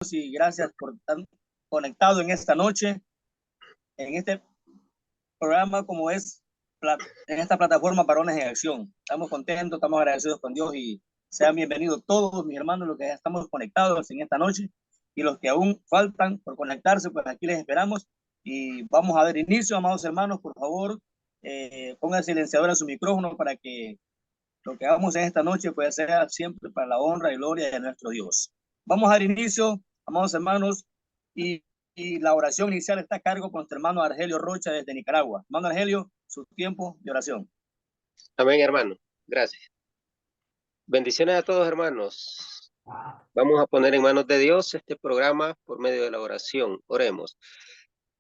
y gracias por estar conectado en esta noche, en este programa como es en esta plataforma Varones en Acción. Estamos contentos, estamos agradecidos con Dios y sean bienvenidos todos mis hermanos, los que ya estamos conectados en esta noche y los que aún faltan por conectarse, pues aquí les esperamos y vamos a dar inicio, amados hermanos, por favor, pongan silenciador a su micrófono para que lo que hagamos en esta noche pueda ser siempre para la honra y gloria de nuestro Dios. Vamos a dar inicio, amados hermanos, y la oración inicial está a cargo con nuestro hermano Argelio Rocha desde Nicaragua. Hermano Argelio, su tiempo de oración. Amén, hermano. Gracias. Bendiciones a todos, hermanos. Vamos a poner en manos de Dios este programa por medio de la oración. Oremos.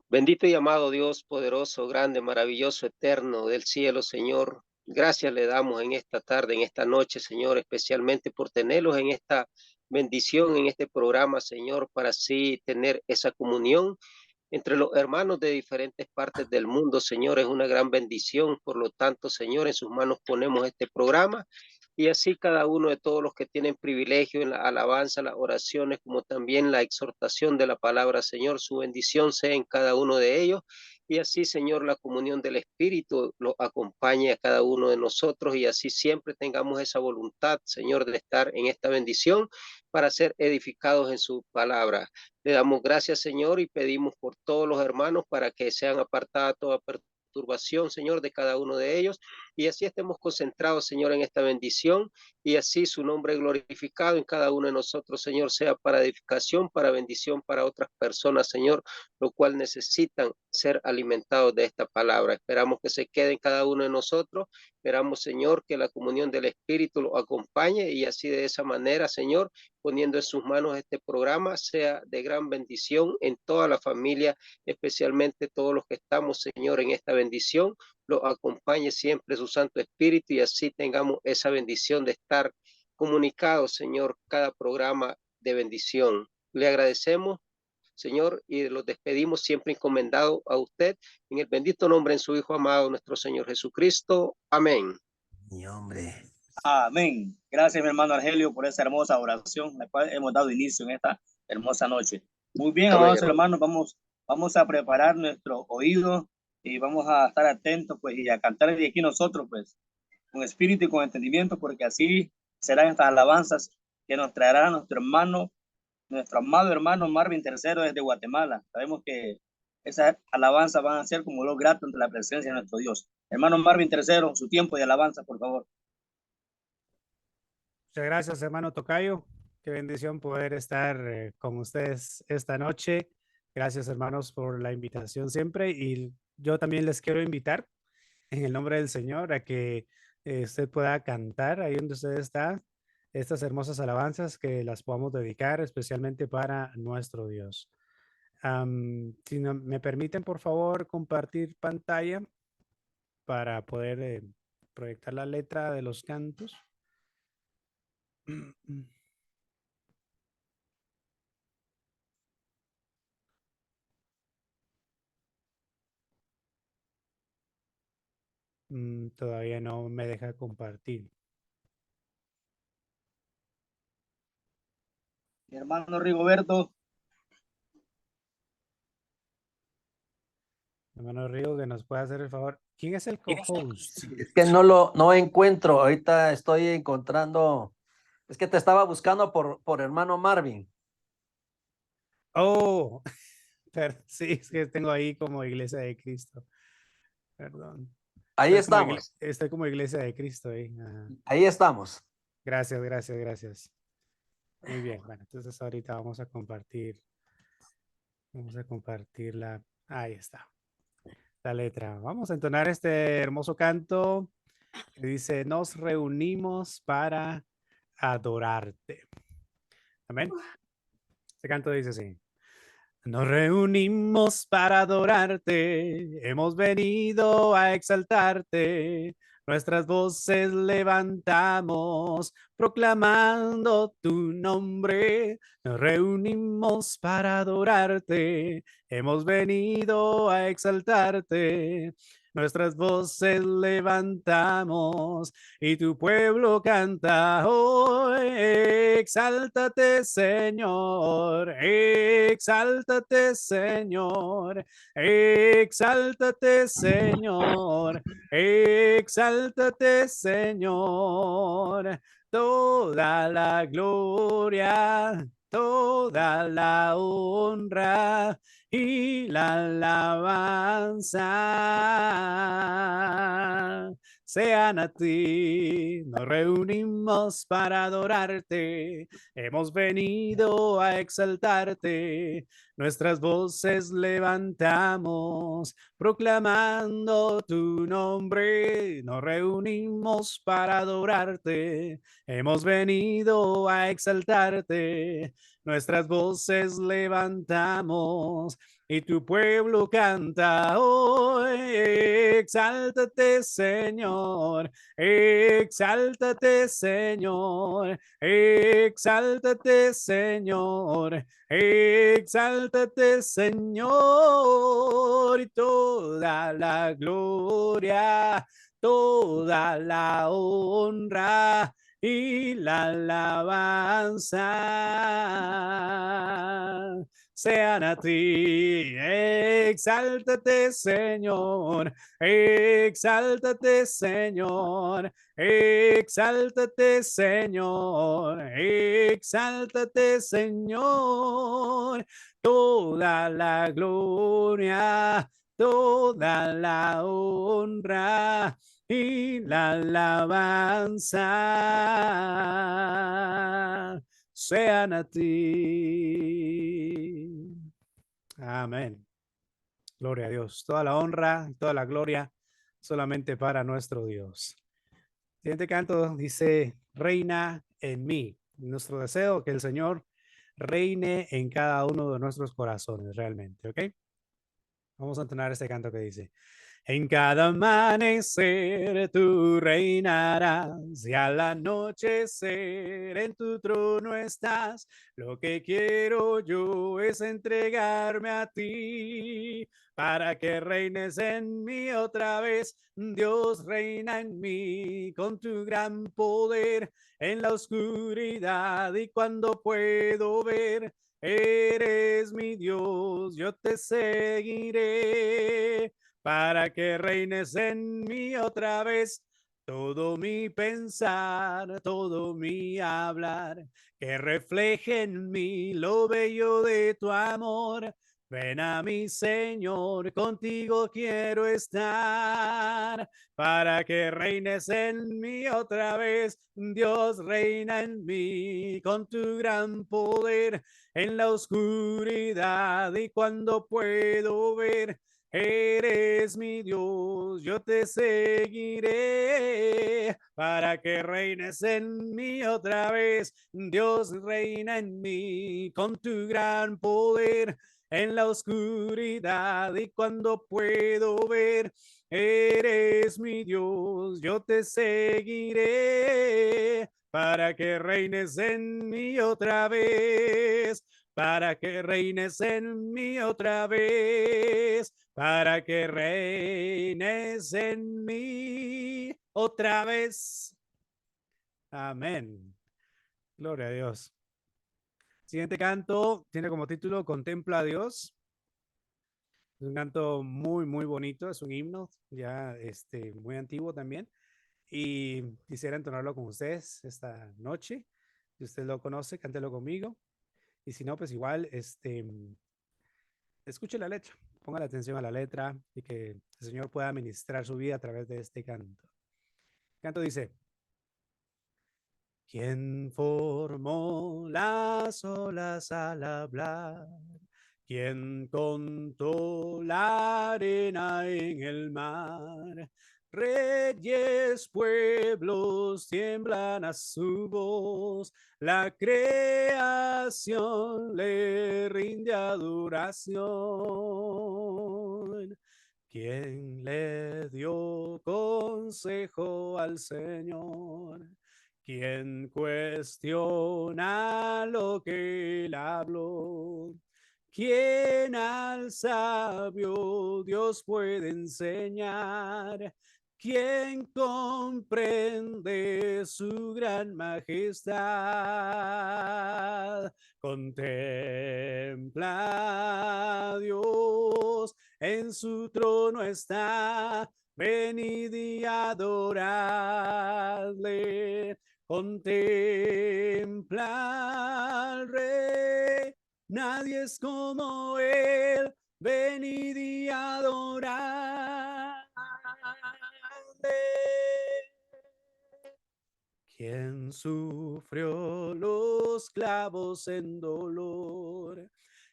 Bendito y amado Dios, poderoso, grande, maravilloso, eterno del cielo, Señor. Gracias le damos en esta tarde, en esta noche, Señor, especialmente por tenerlos en esta bendición, en este programa, Señor, para así tener esa comunión entre los hermanos de diferentes partes del mundo, Señor. Es una gran bendición. Por lo tanto, Señor, en sus manos ponemos este programa y así cada uno de todos los que tienen privilegio en la alabanza, las oraciones, como también la exhortación de la palabra, Señor, su bendición sea en cada uno de ellos. Y así, Señor, la comunión del Espíritu lo acompañe a cada uno de nosotros y así siempre tengamos esa voluntad, Señor, de estar en esta bendición para ser edificados en su palabra. Le damos gracias, Señor, y pedimos por todos los hermanos para que sean apartada toda perturbación, Señor, de cada uno de ellos, y así estemos concentrados, Señor, en esta bendición, y así su nombre glorificado en cada uno de nosotros, Señor, sea para edificación, para bendición para otras personas, Señor, lo cual necesitan ser alimentados de esta palabra. Esperamos que se quede en cada uno de nosotros. Esperamos, Señor, que la comunión del Espíritu lo acompañe y así de esa manera, Señor, poniendo en sus manos este programa, sea de gran bendición en toda la familia, especialmente todos los que estamos, Señor, en esta bendición, lo acompañe siempre su Santo Espíritu y así tengamos esa bendición de estar comunicados, Señor, cada programa de bendición. Le agradecemos, Señor, y los despedimos siempre encomendado a usted, en el bendito nombre en su Hijo amado, nuestro Señor Jesucristo. Amén. Mi hombre. Amén. Gracias, mi hermano Argelio, por esa hermosa oración, la cual hemos dado inicio en esta hermosa noche. Muy bien, Amén, amados hermano. hermanos, vamos a preparar nuestro oído y vamos a estar atentos, pues, y a cantar de aquí nosotros, pues, con espíritu y con entendimiento, porque así serán estas alabanzas que nos traerá nuestro hermano, nuestro amado hermano Marvin III desde Guatemala. Sabemos que esas alabanzas van a ser como lo grato ante la presencia de nuestro Dios. Hermano Marvin III, su tiempo de alabanza, por favor. Muchas gracias, hermano Tocayo. Qué bendición poder estar con ustedes esta noche. Gracias, hermanos, por la invitación siempre. Y yo también les quiero invitar en el nombre del Señor a que usted pueda cantar ahí donde usted está estas hermosas alabanzas que las podamos dedicar especialmente para nuestro Dios. Si me permiten, por favor, compartir pantalla para poder proyectar la letra de los cantos. Todavía no me deja compartir. Mi hermano Rigoberto. Hermano Río, que nos puede hacer el favor. ¿Quién es el co-host? Es que no encuentro. Ahorita estoy encontrando. Es que te estaba buscando por hermano Marvin. Oh, pero sí, es que tengo ahí como Iglesia de Cristo. Perdón. Ahí estamos. Estoy como Iglesia de Cristo ahí. Ajá. Ahí estamos. Gracias, gracias, gracias. Muy bien, bueno, entonces ahorita vamos a compartir. Vamos a compartirla. Ahí está. La letra. Vamos a entonar este hermoso canto que dice, nos reunimos para adorarte. Amén. Este canto dice así. Nos reunimos para adorarte, hemos venido a exaltarte, nuestras voces levantamos, proclamando tu nombre. Nos reunimos para adorarte, hemos venido a exaltarte, nuestras voces levantamos y tu pueblo canta hoy. Exáltate, Señor, exáltate, Señor, exáltate, Señor, exáltate, Señor. Toda la gloria, toda la honra y la alabanza sean a ti. Nos reunimos para adorarte, hemos venido a exaltarte, nuestras voces levantamos proclamando tu nombre. Nos reunimos para adorarte, hemos venido a exaltarte, nuestras voces levantamos y tu pueblo canta hoy. Exáltate, Señor, exáltate, Señor, exáltate, Señor, exáltate, Señor, y toda la gloria, toda la honra y la alabanza sean a ti. Exáltate, Señor, exáltate, Señor, exáltate, Señor, exáltate, Señor. Toda la gloria, toda la honra y la alabanza sean a ti. Amén. Gloria a Dios. Toda la honra, toda la gloria solamente para nuestro Dios. Siguiente canto dice, reina en mí. Nuestro deseo que el Señor reine en cada uno de nuestros corazones realmente, ¿ok? Vamos a entonar este canto que dice, en cada amanecer tú reinarás y al anochecer en tu trono estás. Lo que quiero yo es entregarme a ti para que reines en mí otra vez. Dios reina en mí con tu gran poder en la oscuridad y cuando puedo ver. Eres mi Dios, yo te seguiré para que reines en mí otra vez. Todo mi pensar, todo mi hablar, que refleje en mí lo bello de tu amor. Ven a mí, Señor, contigo quiero estar, para que reines en mí otra vez. Dios reina en mí con tu gran poder en la oscuridad y cuando puedo ver. Eres mi Dios, yo te seguiré para que reines en mí otra vez. Dios reina en mí con tu gran poder en la oscuridad y cuando puedo ver. Eres mi Dios, yo te seguiré para que reines en mí otra vez. Para que reines en mí otra vez, para que reines en mí otra vez. Amén. Gloria a Dios. Siguiente canto tiene como título Contempla a Dios. Es un canto muy, muy bonito, es un himno ya muy antiguo también. Y quisiera entonarlo con ustedes esta noche. Si usted lo conoce, cántelo conmigo. Y si no, pues igual, escuche la letra, ponga la atención a la letra y que el Señor pueda ministrar su vida a través de este canto. El canto dice, ¿quién formó las olas al hablar? ¿Quién contó la arena en el mar? Reyes, pueblos tiemblan a su voz, la creación le rinde adoración. ¿Quién le dio consejo al Señor? ¿Quién cuestiona lo que él habló? quien al sabio Dios puede enseñar, quien comprende su gran majestad. Contempla a Dios, en su trono está, venid y adoradle. Contempla al Rey, nadie es como él, venid y adoradle. Quien sufrió los clavos en dolor,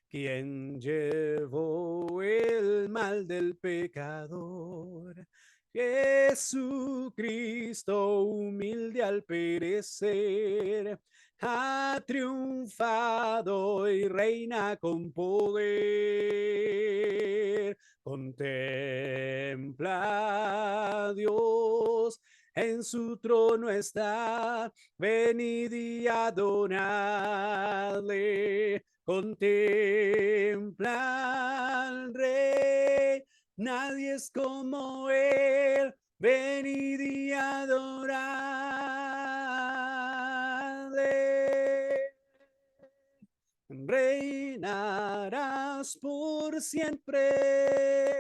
quien llevó el mal del pecador. Jesucristo, humilde al perecer, ha triunfado y reina con poder. Contempla a Dios, en su trono está, venid y adoradle. Contempla al Rey, nadie es como él, venid y adoradle. Reinarás por siempre,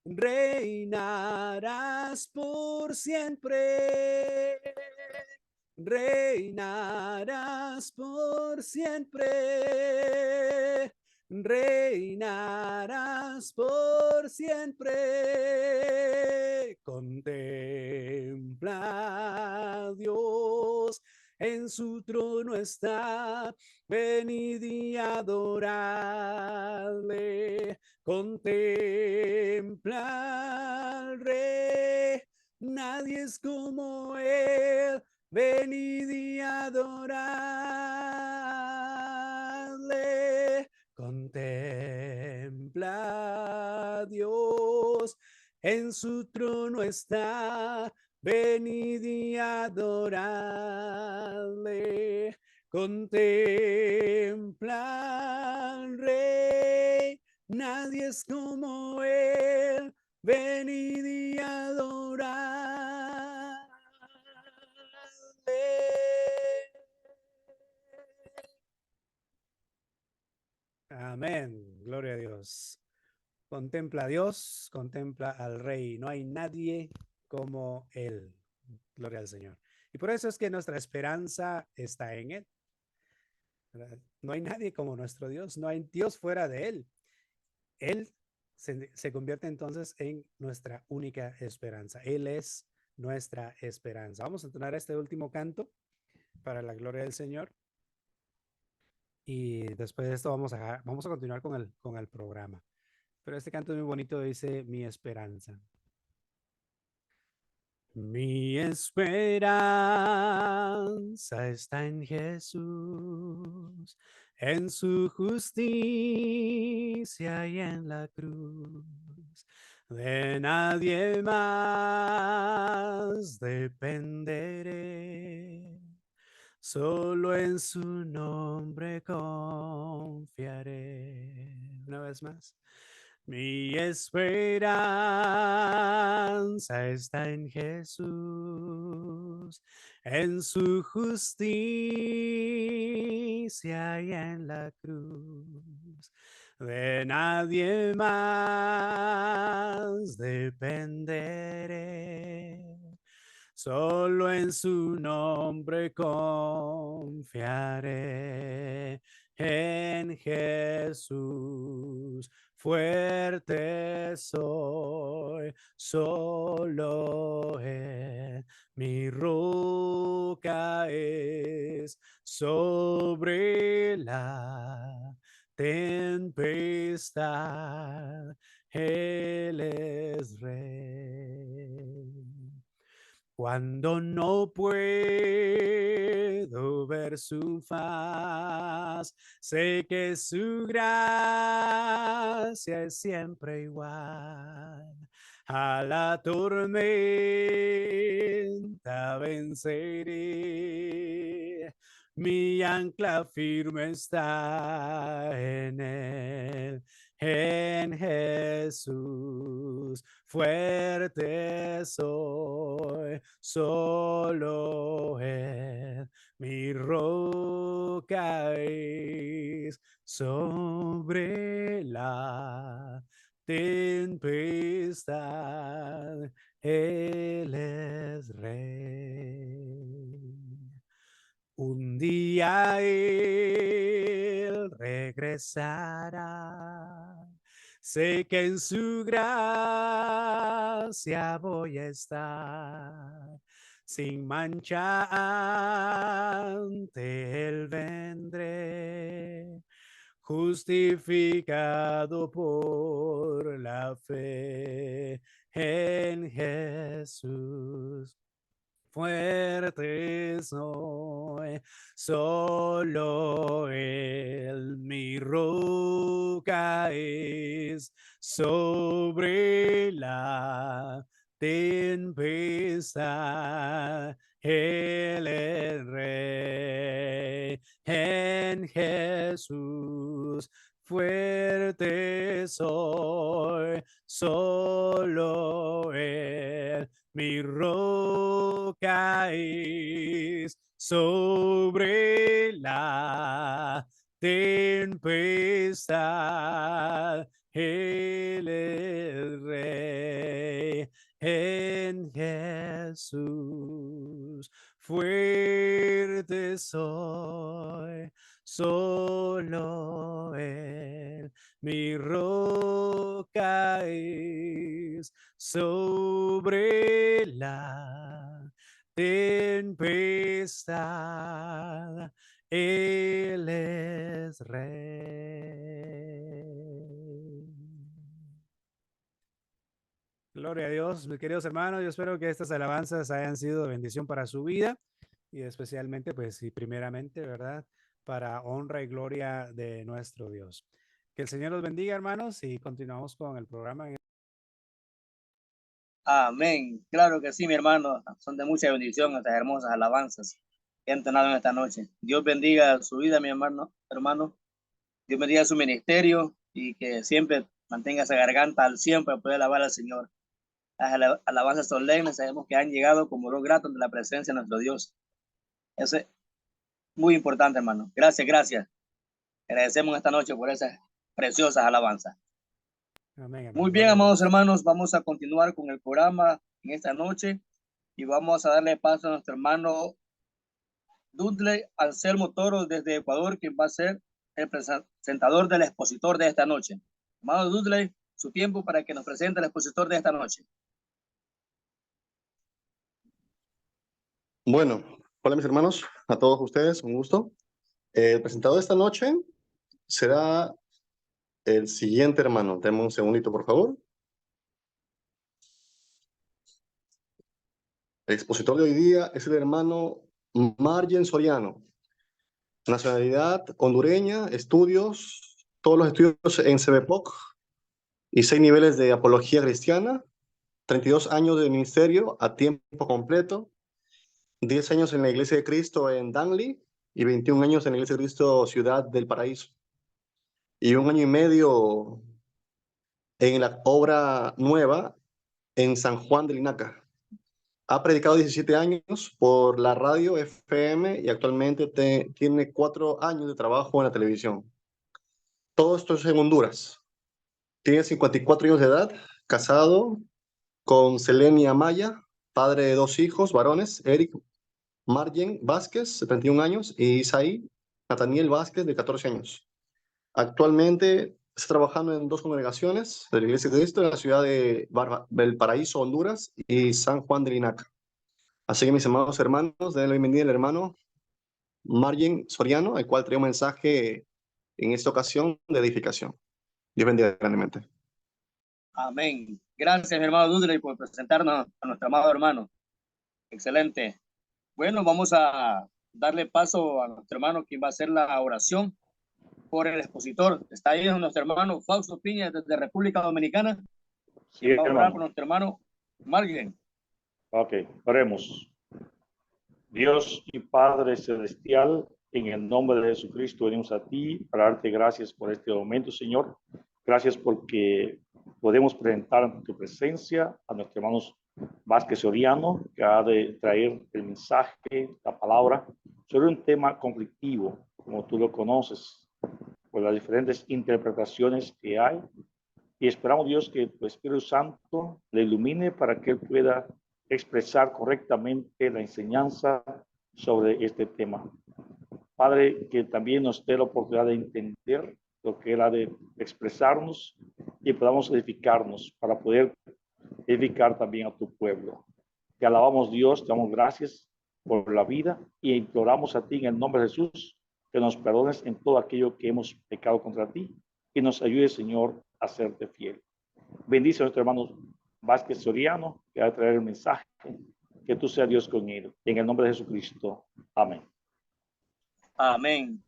reinarás por siempre, reinarás por siempre, reinarás por siempre. Contempla a Dios, en su trono está, venid y adoradle. Contempla al Rey, nadie es como él, venid y adoradle. Contempla a Dios, en su trono está, venid y adoradle. Contempla al Rey, nadie es como él, venid y adoradle. Amén, gloria a Dios. Contempla a Dios, contempla al Rey. No hay nadie como Él. Gloria al Señor. Y por eso es que nuestra esperanza está en Él. No hay nadie como nuestro Dios. No hay Dios fuera de Él. Él se convierte entonces en nuestra única esperanza. Él es nuestra esperanza. Vamos a entonar este último canto para la gloria del Señor. Y después de esto vamos a continuar con el programa. Pero este canto es muy bonito, dice mi esperanza. Mi esperanza está en Jesús, en su justicia y en la cruz. De nadie más dependeré, solo en su nombre confiaré. Una vez más. Mi esperanza está en Jesús, en su justicia y en la cruz. De nadie más dependeré, solo en su nombre confiaré. En Jesús fuerte soy, solo Él mi roca es, sobre la tempestad Él es Rey. Cuando no puedo ver su faz, sé que su gracia es siempre igual. A la tormenta venceré, mi ancla firme está en él. en Jesús, fuerte soy, solo Él, mi roca es sobre la tempestad, Él es Rey. Un día Él regresará. Sé que en su gracia voy a estar. Sin mancha ante Él vendré, justificado por la fe en Jesús. Fuerte soy, solo Él mi roca es, sobre la tempestad Él es Rey. En Jesús fuerte soy, solo Él mi roca es, sobre la tempestad Él es Rey. En Jesús fuerte soy, solo Él mi roca es, sobre la tempestad Él es Rey. Gloria a Dios, mis queridos hermanos. Yo espero que estas alabanzas hayan sido de bendición para su vida y especialmente, pues, y primeramente, ¿verdad?, para honra y gloria de nuestro Dios. Que el Señor los bendiga, hermanos, y continuamos con el programa. Amén. Claro que sí, mi hermano. Son de mucha bendición estas hermosas alabanzas que han entonado en esta noche. Dios bendiga su vida, mi hermano. Dios bendiga su ministerio y que siempre mantenga esa garganta al 100 para poder alabar al Señor. Las alabanzas solemnes sabemos que han llegado como olor grato ante la presencia de nuestro Dios. Eso es muy importante, hermano. Gracias, gracias. Agradecemos esta noche por esas preciosas alabanzas. Amén, hermano. Muy bien, amados hermanos, vamos a continuar con el programa en esta noche y vamos a darle paso a nuestro hermano Dudley Anselmo Toro desde Ecuador, quien va a ser el presentador del expositor de esta noche. Amado Dudley, su tiempo para que nos presente el expositor de esta noche. Bueno, hola mis hermanos, a todos ustedes, un gusto. El presentador de esta noche será el siguiente hermano. Denme un segundito, por favor. El expositor de hoy día es el hermano Margen Soriano. Nacionalidad hondureña, estudios, todos los estudios en CBPOC y 6 niveles de apología cristiana, 32 años de ministerio a tiempo completo, 10 años en la Iglesia de Cristo en Danley y 21 años en la Iglesia de Cristo Ciudad del Paraíso. Y 1 año y medio en la obra nueva en San Juan de Linaca. Ha predicado 17 años por la radio FM y actualmente tiene 4 años de trabajo en la televisión. Todo esto es en Honduras. Tiene 54 años de edad, casado con Selenia Maya, padre de 2 hijos varones, Eric Margen Vázquez, de 31 años, y Isaí Nathaniel Vázquez, de 14 años. Actualmente está trabajando en 2 congregaciones de la Iglesia de Cristo en la ciudad de Valparaíso, Honduras, y San Juan de Linaca. Así que mis amados hermanos, denle la bienvenida al hermano Margen Soriano, el cual trae un mensaje en esta ocasión de edificación. Dios bendiga grandemente. Amén. Gracias, mi hermano Dudley, por presentarnos a nuestro amado hermano. Excelente. Bueno, vamos a darle paso a nuestro hermano, quien va a hacer la oración por el expositor. Está ahí nuestro hermano Fausto Piña, desde República Dominicana. Sí, va a orar por nuestro hermano Margen. Ok, oremos. Dios y Padre Celestial, en el nombre de Jesucristo venimos a ti para darte gracias por este momento, Señor. Gracias porque podemos presentar ante tu presencia a nuestros hermanos Vázquez Soriano, que ha de traer el mensaje, la palabra, sobre un tema conflictivo, como tú lo conoces, por las diferentes interpretaciones que hay. Y esperamos, Dios, que tu Espíritu Santo le ilumine para que él pueda expresar correctamente la enseñanza sobre este tema. Padre, que también nos dé la oportunidad de entender lo que él ha de expresarnos y podamos edificarnos para poder edificar también a tu pueblo. Te alabamos, Dios, te damos gracias por la vida y imploramos a ti en el nombre de Jesús que nos perdones en todo aquello que hemos pecado contra ti y nos ayude, Señor, a serte fiel. Bendice a nuestro hermano Vázquez Soriano, que va a traer el mensaje, que tú seas Dios con él. En el nombre de Jesucristo. Amén. Amén.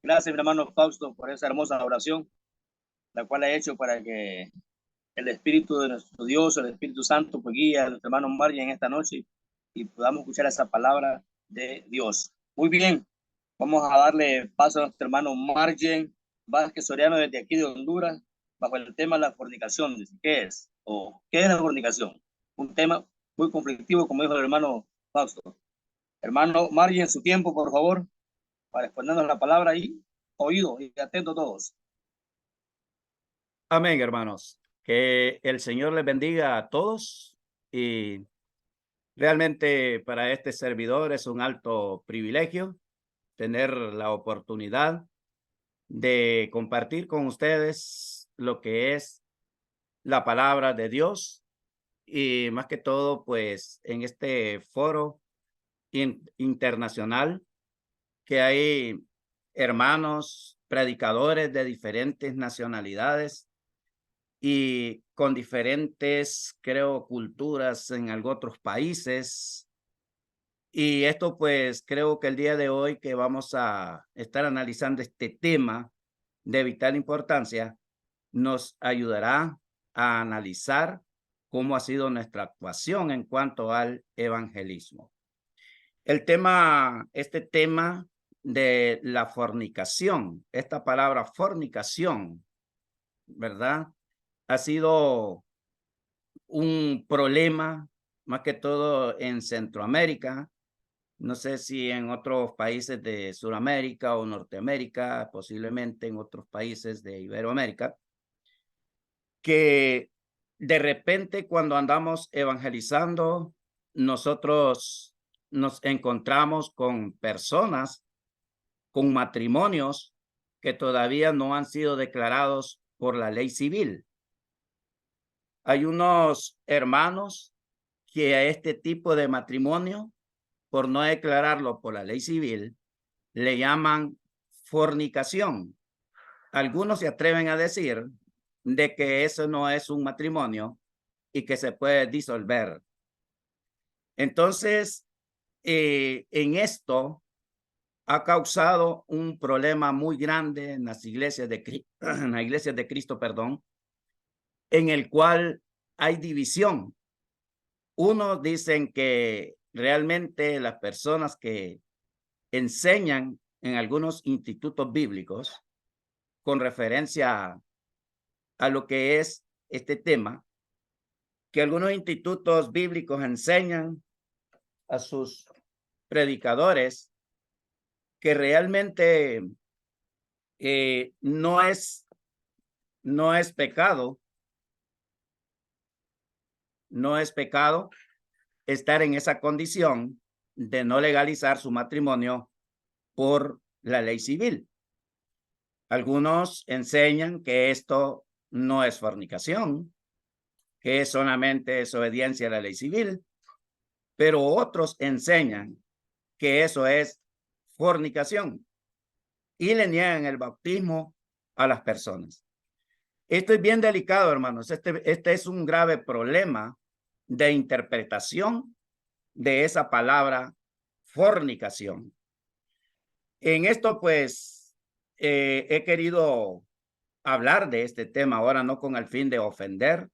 Gracias, mi hermano Fausto, por esa hermosa oración, la cual ha hecho para que el Espíritu de nuestro Dios, el Espíritu Santo, pues guíe a nuestro hermano Margen en esta noche y podamos escuchar esa palabra de Dios. Muy bien, vamos a darle paso a nuestro hermano Margen Vázquez Soriano desde aquí de Honduras, bajo el tema de la fornicación. ¿Qué es? ¿O qué es la fornicación? Un tema muy conflictivo, como dijo el hermano Fausto. Hermano Margen, su tiempo, por favor, para exponernos la palabra y oído y atento todos. Amén, hermanos. Que el Señor les bendiga a todos y realmente para este servidor es un alto privilegio tener la oportunidad de compartir con ustedes lo que es la palabra de Dios y más que todo pues en este foro internacional que hay hermanos predicadores de diferentes nacionalidades y con diferentes, creo, culturas en otros países. Y esto, pues, creo que el día de hoy que vamos a estar analizando este tema de vital importancia, nos ayudará a analizar cómo ha sido nuestra actuación en cuanto al evangelismo. Este tema de la fornicación, esta palabra fornicación, ¿verdad? Ha sido un problema, más que todo en Centroamérica. No sé si en otros países de Sudamérica o Norteamérica, posiblemente en otros países de Iberoamérica, que de repente cuando andamos evangelizando, nosotros nos encontramos con personas, con matrimonios que todavía no han sido declarados por la ley civil. Hay unos hermanos que a este tipo de matrimonio, por no declararlo por la ley civil, le llaman fornicación. Algunos se atreven a decir de que eso no es un matrimonio y que se puede disolver. Entonces, en esto ha causado un problema muy grande en las iglesias de Cristo, perdón, en el cual hay división. Unos dicen que realmente las personas que enseñan en algunos institutos bíblicos con referencia a lo que es este tema, que algunos institutos bíblicos enseñan a sus predicadores que realmente no es pecado, no es pecado estar en esa condición de no legalizar su matrimonio por la ley civil. Algunos enseñan que esto no es fornicación, que solamente es obediencia a la ley civil, pero otros enseñan que eso es fornicación y le niegan el bautismo a las personas. Esto es bien delicado, hermanos. Este es un grave problema de interpretación de esa palabra fornicación. En esto, pues, he querido hablar de este tema ahora, no con el fin de ofender,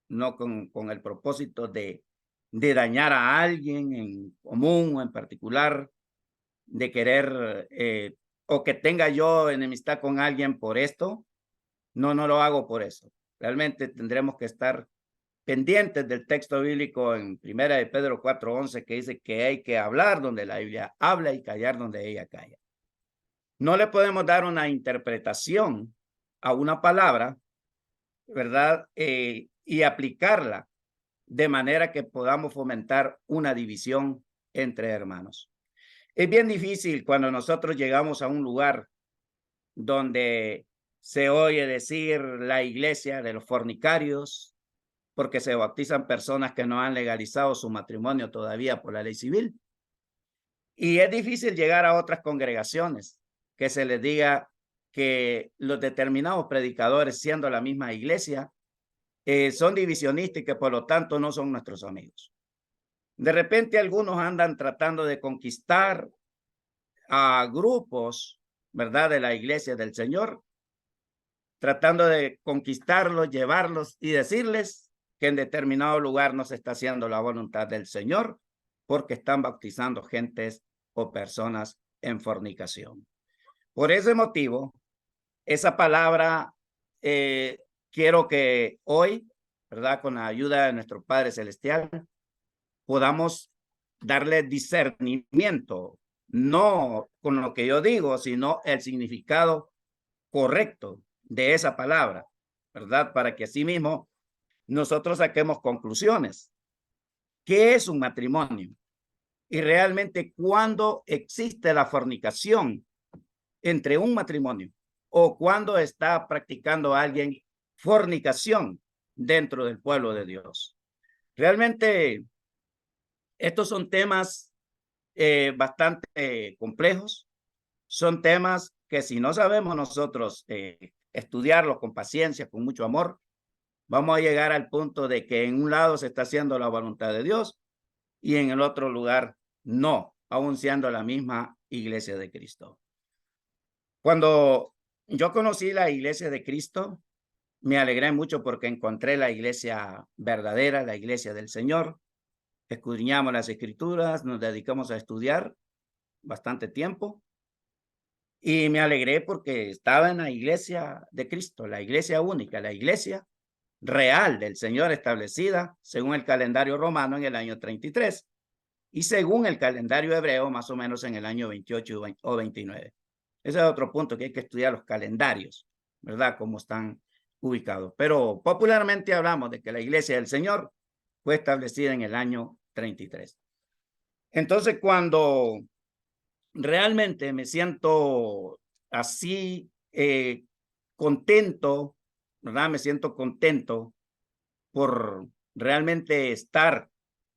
no con el propósito de dañar a alguien en común o en particular, de querer o que tenga yo enemistad con alguien por esto, No lo hago por eso. Realmente tendremos que estar pendientes del texto bíblico en 1 de Pedro 4:11, que dice que hay que hablar donde la Biblia habla y callar donde ella calla. No le podemos dar una interpretación a una palabra, ¿verdad? Y aplicarla de manera que podamos fomentar una división entre hermanos. Es bien difícil cuando nosotros llegamos a un lugar donde se oye decir la iglesia de los fornicarios, porque se bautizan personas que no han legalizado su matrimonio todavía por la ley civil. Y es difícil llegar a otras congregaciones que se les diga que los determinados predicadores, siendo la misma iglesia, son divisionistas y que por lo tanto no son nuestros amigos. De repente algunos andan tratando de conquistar a grupos, ¿verdad?, de la iglesia del Señor, tratando de conquistarlos, llevarlos y decirles que en determinado lugar no se está haciendo la voluntad del Señor porque están bautizando gentes o personas en fornicación. Por ese motivo, esa palabra quiero que hoy, ¿verdad?, con la ayuda de nuestro Padre Celestial, podamos darle discernimiento, no con lo que yo digo, sino el significado correcto de esa palabra, ¿verdad? Para que así mismo nosotros saquemos conclusiones. ¿Qué es un matrimonio? Y realmente, ¿cuándo existe la fornicación entre un matrimonio? ¿O cuándo está practicando alguien fornicación dentro del pueblo de Dios? Realmente, estos son temas bastante complejos. Son temas que si no sabemos nosotros estudiarlos con paciencia, con mucho amor, vamos a llegar al punto de que en un lado se está haciendo la voluntad de Dios y en el otro lugar no, aún siendo la misma iglesia de Cristo. Cuando yo conocí la iglesia de Cristo, me alegré mucho porque encontré la iglesia verdadera, la iglesia del Señor. Escudriñamos las escrituras, nos dedicamos a estudiar bastante tiempo. Y me alegré porque estaba en la iglesia de Cristo, la iglesia única, la iglesia real del Señor establecida según el calendario romano en el año 33 y según el calendario hebreo más o menos en el año 28 o 29. Ese es otro punto que hay que estudiar los calendarios, ¿verdad? Cómo están ubicados. Pero popularmente hablamos de que la iglesia del Señor fue establecida en el año 33. Entonces, cuando realmente me siento así contento, ¿verdad? Me siento contento por realmente estar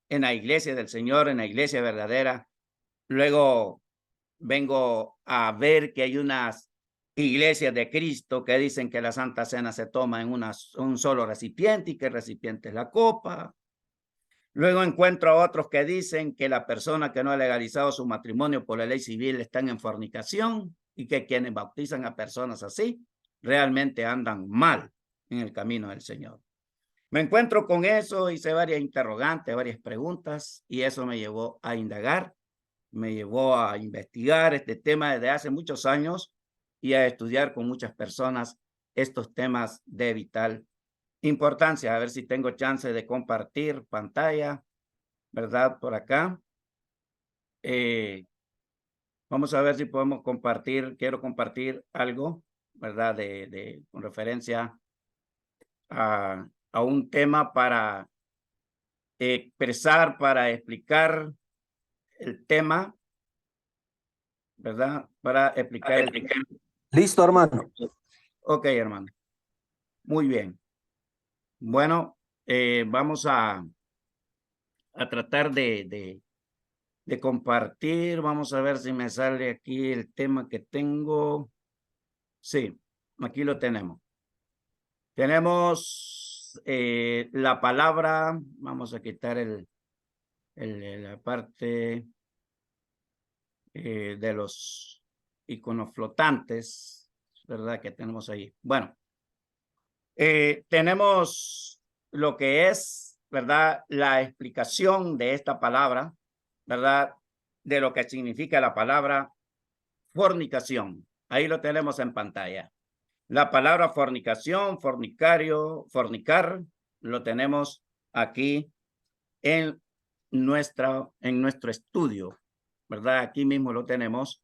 en la iglesia del Señor, en la iglesia verdadera. Luego vengo a ver que hay unas iglesias de Cristo que dicen que la Santa Cena se toma en un solo recipiente y que el recipiente es la copa. Luego encuentro a otros que dicen que la persona que no ha legalizado su matrimonio por la ley civil están en fornicación y que quienes bautizan a personas así realmente andan mal en el camino del Señor. Me encuentro con eso, hice varias interrogantes, varias preguntas y eso me llevó a indagar, me llevó a investigar este tema desde hace muchos años y a estudiar con muchas personas estos temas de vital importancia. A ver si tengo chance de compartir pantalla, ¿verdad? Por acá. Vamos a ver si podemos compartir. Quiero compartir algo, ¿verdad? Con referencia a un tema para expresar, para explicar el tema, ¿verdad? Para explicar el tema. Listo, hermano. Ok, hermano. Muy bien. Bueno, vamos a tratar de compartir. Vamos a ver si me sale aquí el tema que tengo. Sí, aquí lo tenemos. Tenemos la palabra. Vamos a quitar la parte de los iconos flotantes, ¿verdad? Que tenemos ahí. Bueno, tenemos lo que es, ¿verdad? La explicación de esta palabra, ¿verdad? De lo que significa la palabra fornicación. Ahí lo tenemos en pantalla. La palabra fornicación, fornicario, fornicar, lo tenemos aquí en nuestro estudio, ¿verdad? Aquí mismo lo tenemos,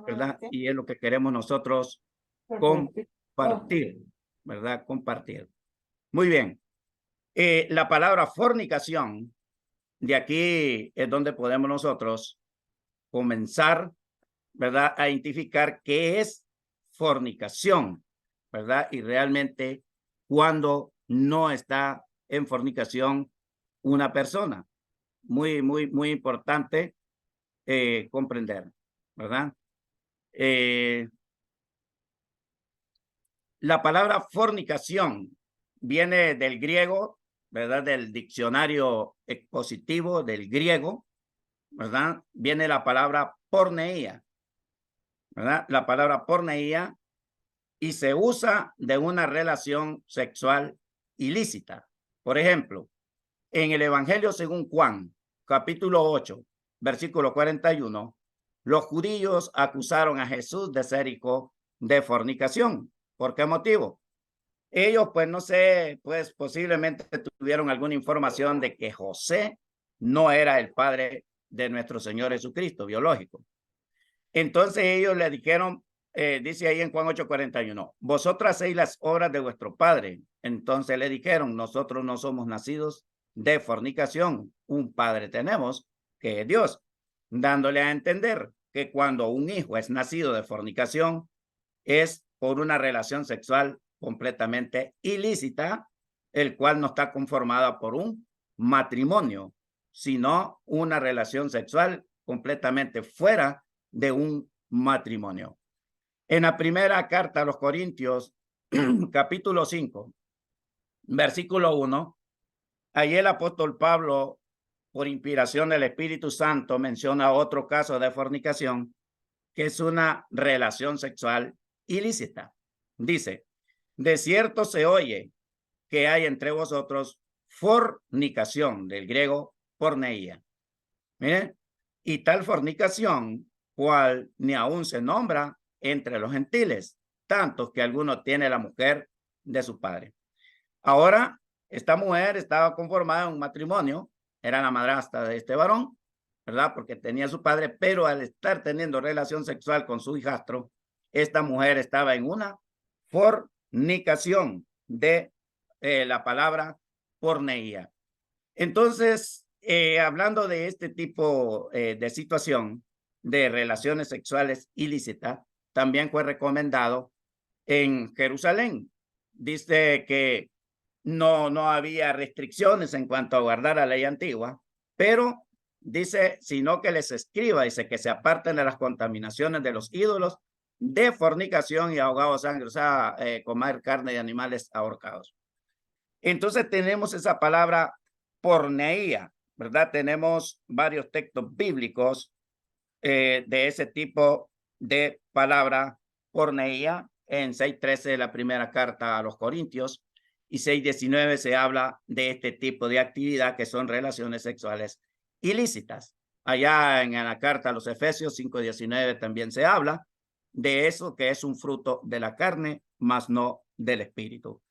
¿verdad? Y es lo que queremos nosotros compartir, ¿verdad? Compartir. Muy bien. La palabra fornicación, de aquí es donde podemos nosotros comenzar, ¿verdad? A identificar qué es fornicación, ¿verdad? Y realmente cuando no está en fornicación una persona. Muy importante comprender, ¿verdad? La palabra fornicación viene del griego, ¿verdad? Del diccionario expositivo del griego, ¿verdad? Viene la palabra porneia, ¿verdad? La palabra porneia, y se usa de una relación sexual ilícita. Por ejemplo, en el Evangelio según Juan, capítulo 8, versículo 41, los judíos acusaron a Jesús de ser hijo de fornicación. ¿Por qué motivo? Ellos, pues no sé, pues posiblemente tuvieron alguna información de que José no era el padre de nuestro Señor Jesucristo, biológico. Entonces ellos le dijeron, dice ahí en Juan 8:41, vosotros hacéis las obras de vuestro padre. Entonces le dijeron, nosotros no somos nacidos de fornicación, un padre tenemos, que es Dios, dándole a entender que cuando un hijo es nacido de fornicación, es por una relación sexual completamente ilícita, el cual no está conformada por un matrimonio, sino una relación sexual completamente fuera de un matrimonio. En la primera carta a los Corintios, capítulo 5, versículo 1, allí el apóstol Pablo, por inspiración del Espíritu Santo, menciona otro caso de fornicación, que es una relación sexual ilícita. Dice, de cierto se oye que hay entre vosotros fornicación, del griego porneia. Miren, y tal fornicación, cual ni aún se nombra entre los gentiles, tanto que alguno tiene la mujer de su padre. Ahora, esta mujer estaba conformada en un matrimonio, era la madrastra de este varón, ¿verdad? Porque tenía su padre, pero al estar teniendo relación sexual con su hijastro, esta mujer estaba en una fornicación de la palabra porneia. Entonces, hablando de este tipo de situación de relaciones sexuales ilícitas, también fue recomendado en Jerusalén. Dice que no había restricciones en cuanto a guardar la ley antigua, pero dice, sino que les escriba, dice que se aparten de las contaminaciones de los ídolos, de fornicación y ahogado sangre, o sea, comer carne de animales ahorcados. Entonces tenemos esa palabra porneia, ¿verdad? Tenemos varios textos bíblicos de ese tipo de palabra porneia. En 6:13 de la primera carta a los Corintios y 6:19 se habla de este tipo de actividad que son relaciones sexuales ilícitas. Allá en la carta a los Efesios 5:19 también se habla de eso que es un fruto de la carne, mas no del espíritu.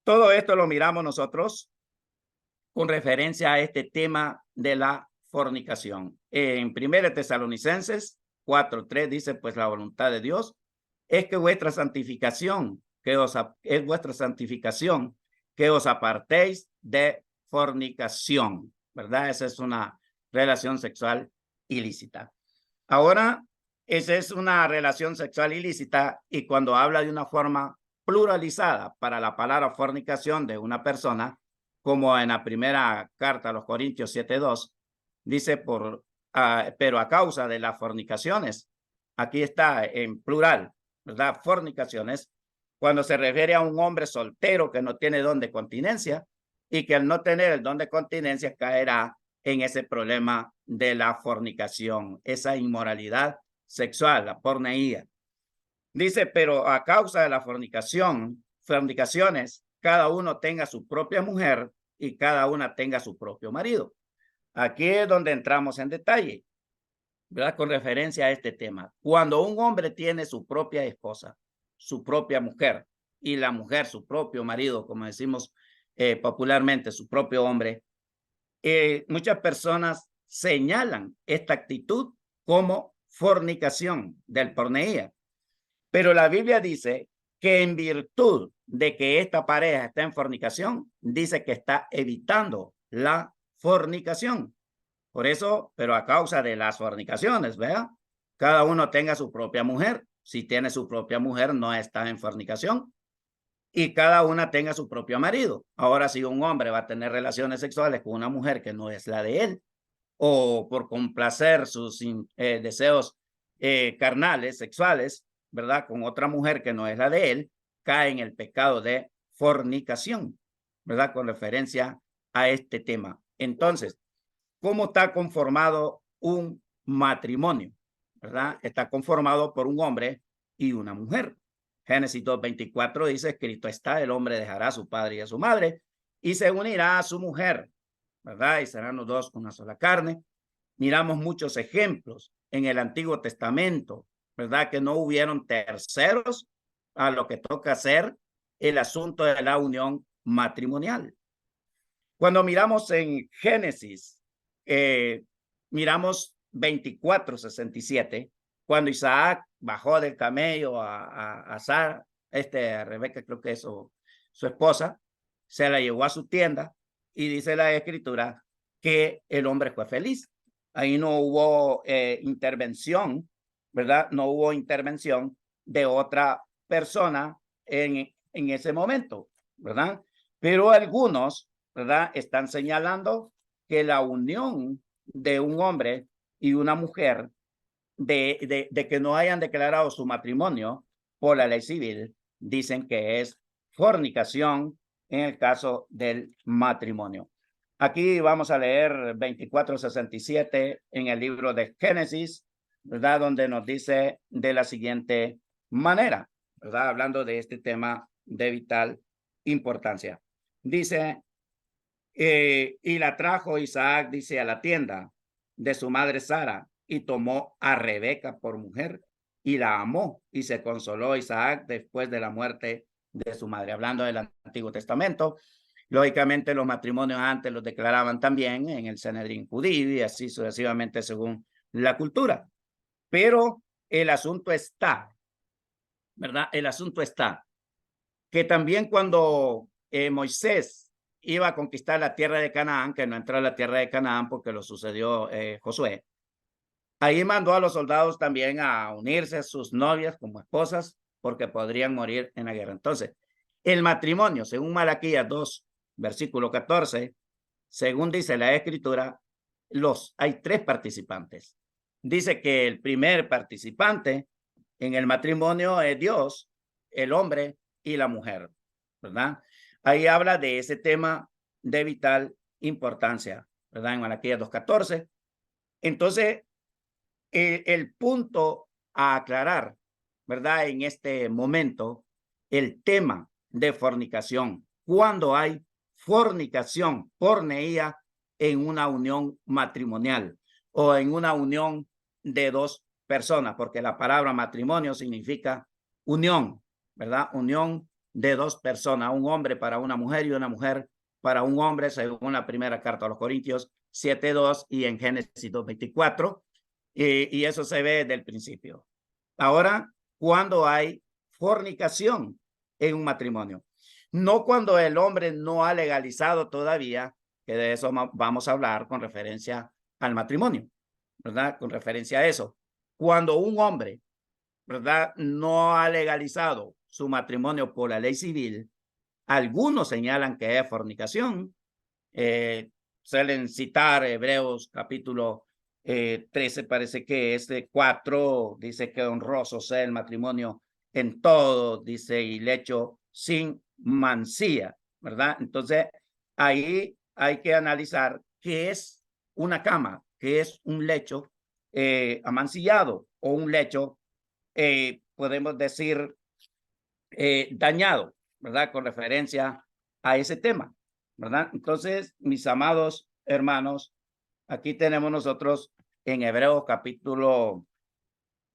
Todo esto lo miramos nosotros con referencia a este tema de la fornicación. En 1 Tesalonicenses 4:3 dice, pues la voluntad de Dios es que vuestra santificación, es vuestra santificación, que os apartéis de fornicación, ¿verdad? Esa es una relación sexual ilícita. Ahora, esa es una relación sexual ilícita y cuando habla de una forma pluralizada para la palabra fornicación de una persona, como en la primera carta a los Corintios 7:2, dice, pero a causa de las fornicaciones, aquí está en plural, ¿verdad? Fornicaciones, cuando se refiere a un hombre soltero que no tiene don de continencia y que al no tener el don de continencia caerá en ese problema de la fornicación, esa inmoralidad sexual, la porneía. Dice, pero a causa de la fornicaciones, cada uno tenga su propia mujer y cada una tenga su propio marido. Aquí es donde entramos en detalle, ¿verdad? Con referencia a este tema. Cuando un hombre tiene su propia esposa, su propia mujer y la mujer su propio marido, como decimos popularmente, su propio hombre, muchas personas señalan esta actitud como fornicación del porneía. Pero la Biblia dice que en virtud de que esta pareja está en fornicación, dice que está evitando la fornicación. Por eso, pero a causa de las fornicaciones, ¿vea? Cada uno tenga su propia mujer. Si tiene su propia mujer, no está en fornicación. Y cada una tenga su propio marido. Ahora, si un hombre va a tener relaciones sexuales con una mujer que no es la de él, o por complacer sus deseos carnales, sexuales, ¿verdad? Con otra mujer que no es la de él, cae en el pecado de fornicación, ¿verdad? Con referencia a este tema. Entonces, ¿cómo está conformado un matrimonio? ¿Verdad? Está conformado por un hombre y una mujer. Génesis 2:24 dice, escrito está, el hombre dejará a su padre y a su madre y se unirá a su mujer, ¿verdad? Y serán los dos una sola carne. Miramos muchos ejemplos en el Antiguo Testamento, ¿verdad? Que no hubieron terceros a lo que toca hacer el asunto de la unión matrimonial. Cuando miramos en Génesis, miramos 24:67, cuando Isaac bajó del camello a Sara, a Rebeca, creo que es su esposa, se la llevó a su tienda y dice la Escritura que el hombre fue feliz. Ahí no hubo intervención, ¿verdad? No hubo intervención de otra persona en ese momento, ¿verdad? Pero algunos, ¿verdad? Están señalando que la unión de un hombre y una mujer, de que no hayan declarado su matrimonio por la ley civil, dicen que es fornicación en el caso del matrimonio. Aquí vamos a leer 24:67 en el libro de Génesis, ¿verdad? Donde nos dice de la siguiente manera, ¿verdad? Hablando de este tema de vital importancia. Dice, y la trajo Isaac, dice, a la tienda de su madre Sara, y tomó a Rebeca por mujer, y la amó, y se consoló Isaac después de la muerte de su madre. Hablando del Antiguo Testamento, lógicamente los matrimonios antes los declaraban también en el Sanedrín judío, y así sucesivamente según la cultura. Pero el asunto está, ¿verdad? El asunto está que también cuando Moisés iba a conquistar la tierra de Canaán, que no entró a la tierra de Canaán porque lo sucedió Josué, ahí mandó a los soldados también a unirse a sus novias como esposas porque podrían morir en la guerra. Entonces, el matrimonio, según Malaquías 2, versículo 14, según dice la Escritura, hay 3 participantes. Dice que el primer participante en el matrimonio es Dios, el hombre y la mujer, ¿verdad? Ahí habla de ese tema de vital importancia, ¿verdad? En Malaquías 2:14. Entonces, el punto a aclarar, ¿verdad? En este momento, el tema de fornicación. Cuando hay fornicación, porneía en una unión matrimonial o en una unión de 2 personas, porque la palabra matrimonio significa unión, ¿verdad? Unión de 2 personas, un hombre para una mujer y una mujer para un hombre, según la primera carta a los Corintios 7:2 y en Génesis 2:24. Y eso se ve desde el principio. Ahora, cuando hay fornicación en un matrimonio, no cuando el hombre no ha legalizado todavía, que de eso vamos a hablar con referencia al matrimonio, ¿verdad? Con referencia a eso. Cuando un hombre, ¿verdad? No ha legalizado su matrimonio por la ley civil, algunos señalan que es fornicación. Suelen citar Hebreos capítulo 13, parece que es de 4, dice que honroso sea el matrimonio en todo, dice, y lecho sin mancilla, ¿verdad? Entonces, ahí hay que analizar qué es una cama, qué es un lecho amancillado o un lecho, podemos decir, dañado, ¿verdad? Con referencia a ese tema, ¿verdad? Entonces, mis amados hermanos, aquí tenemos nosotros en Hebreos capítulo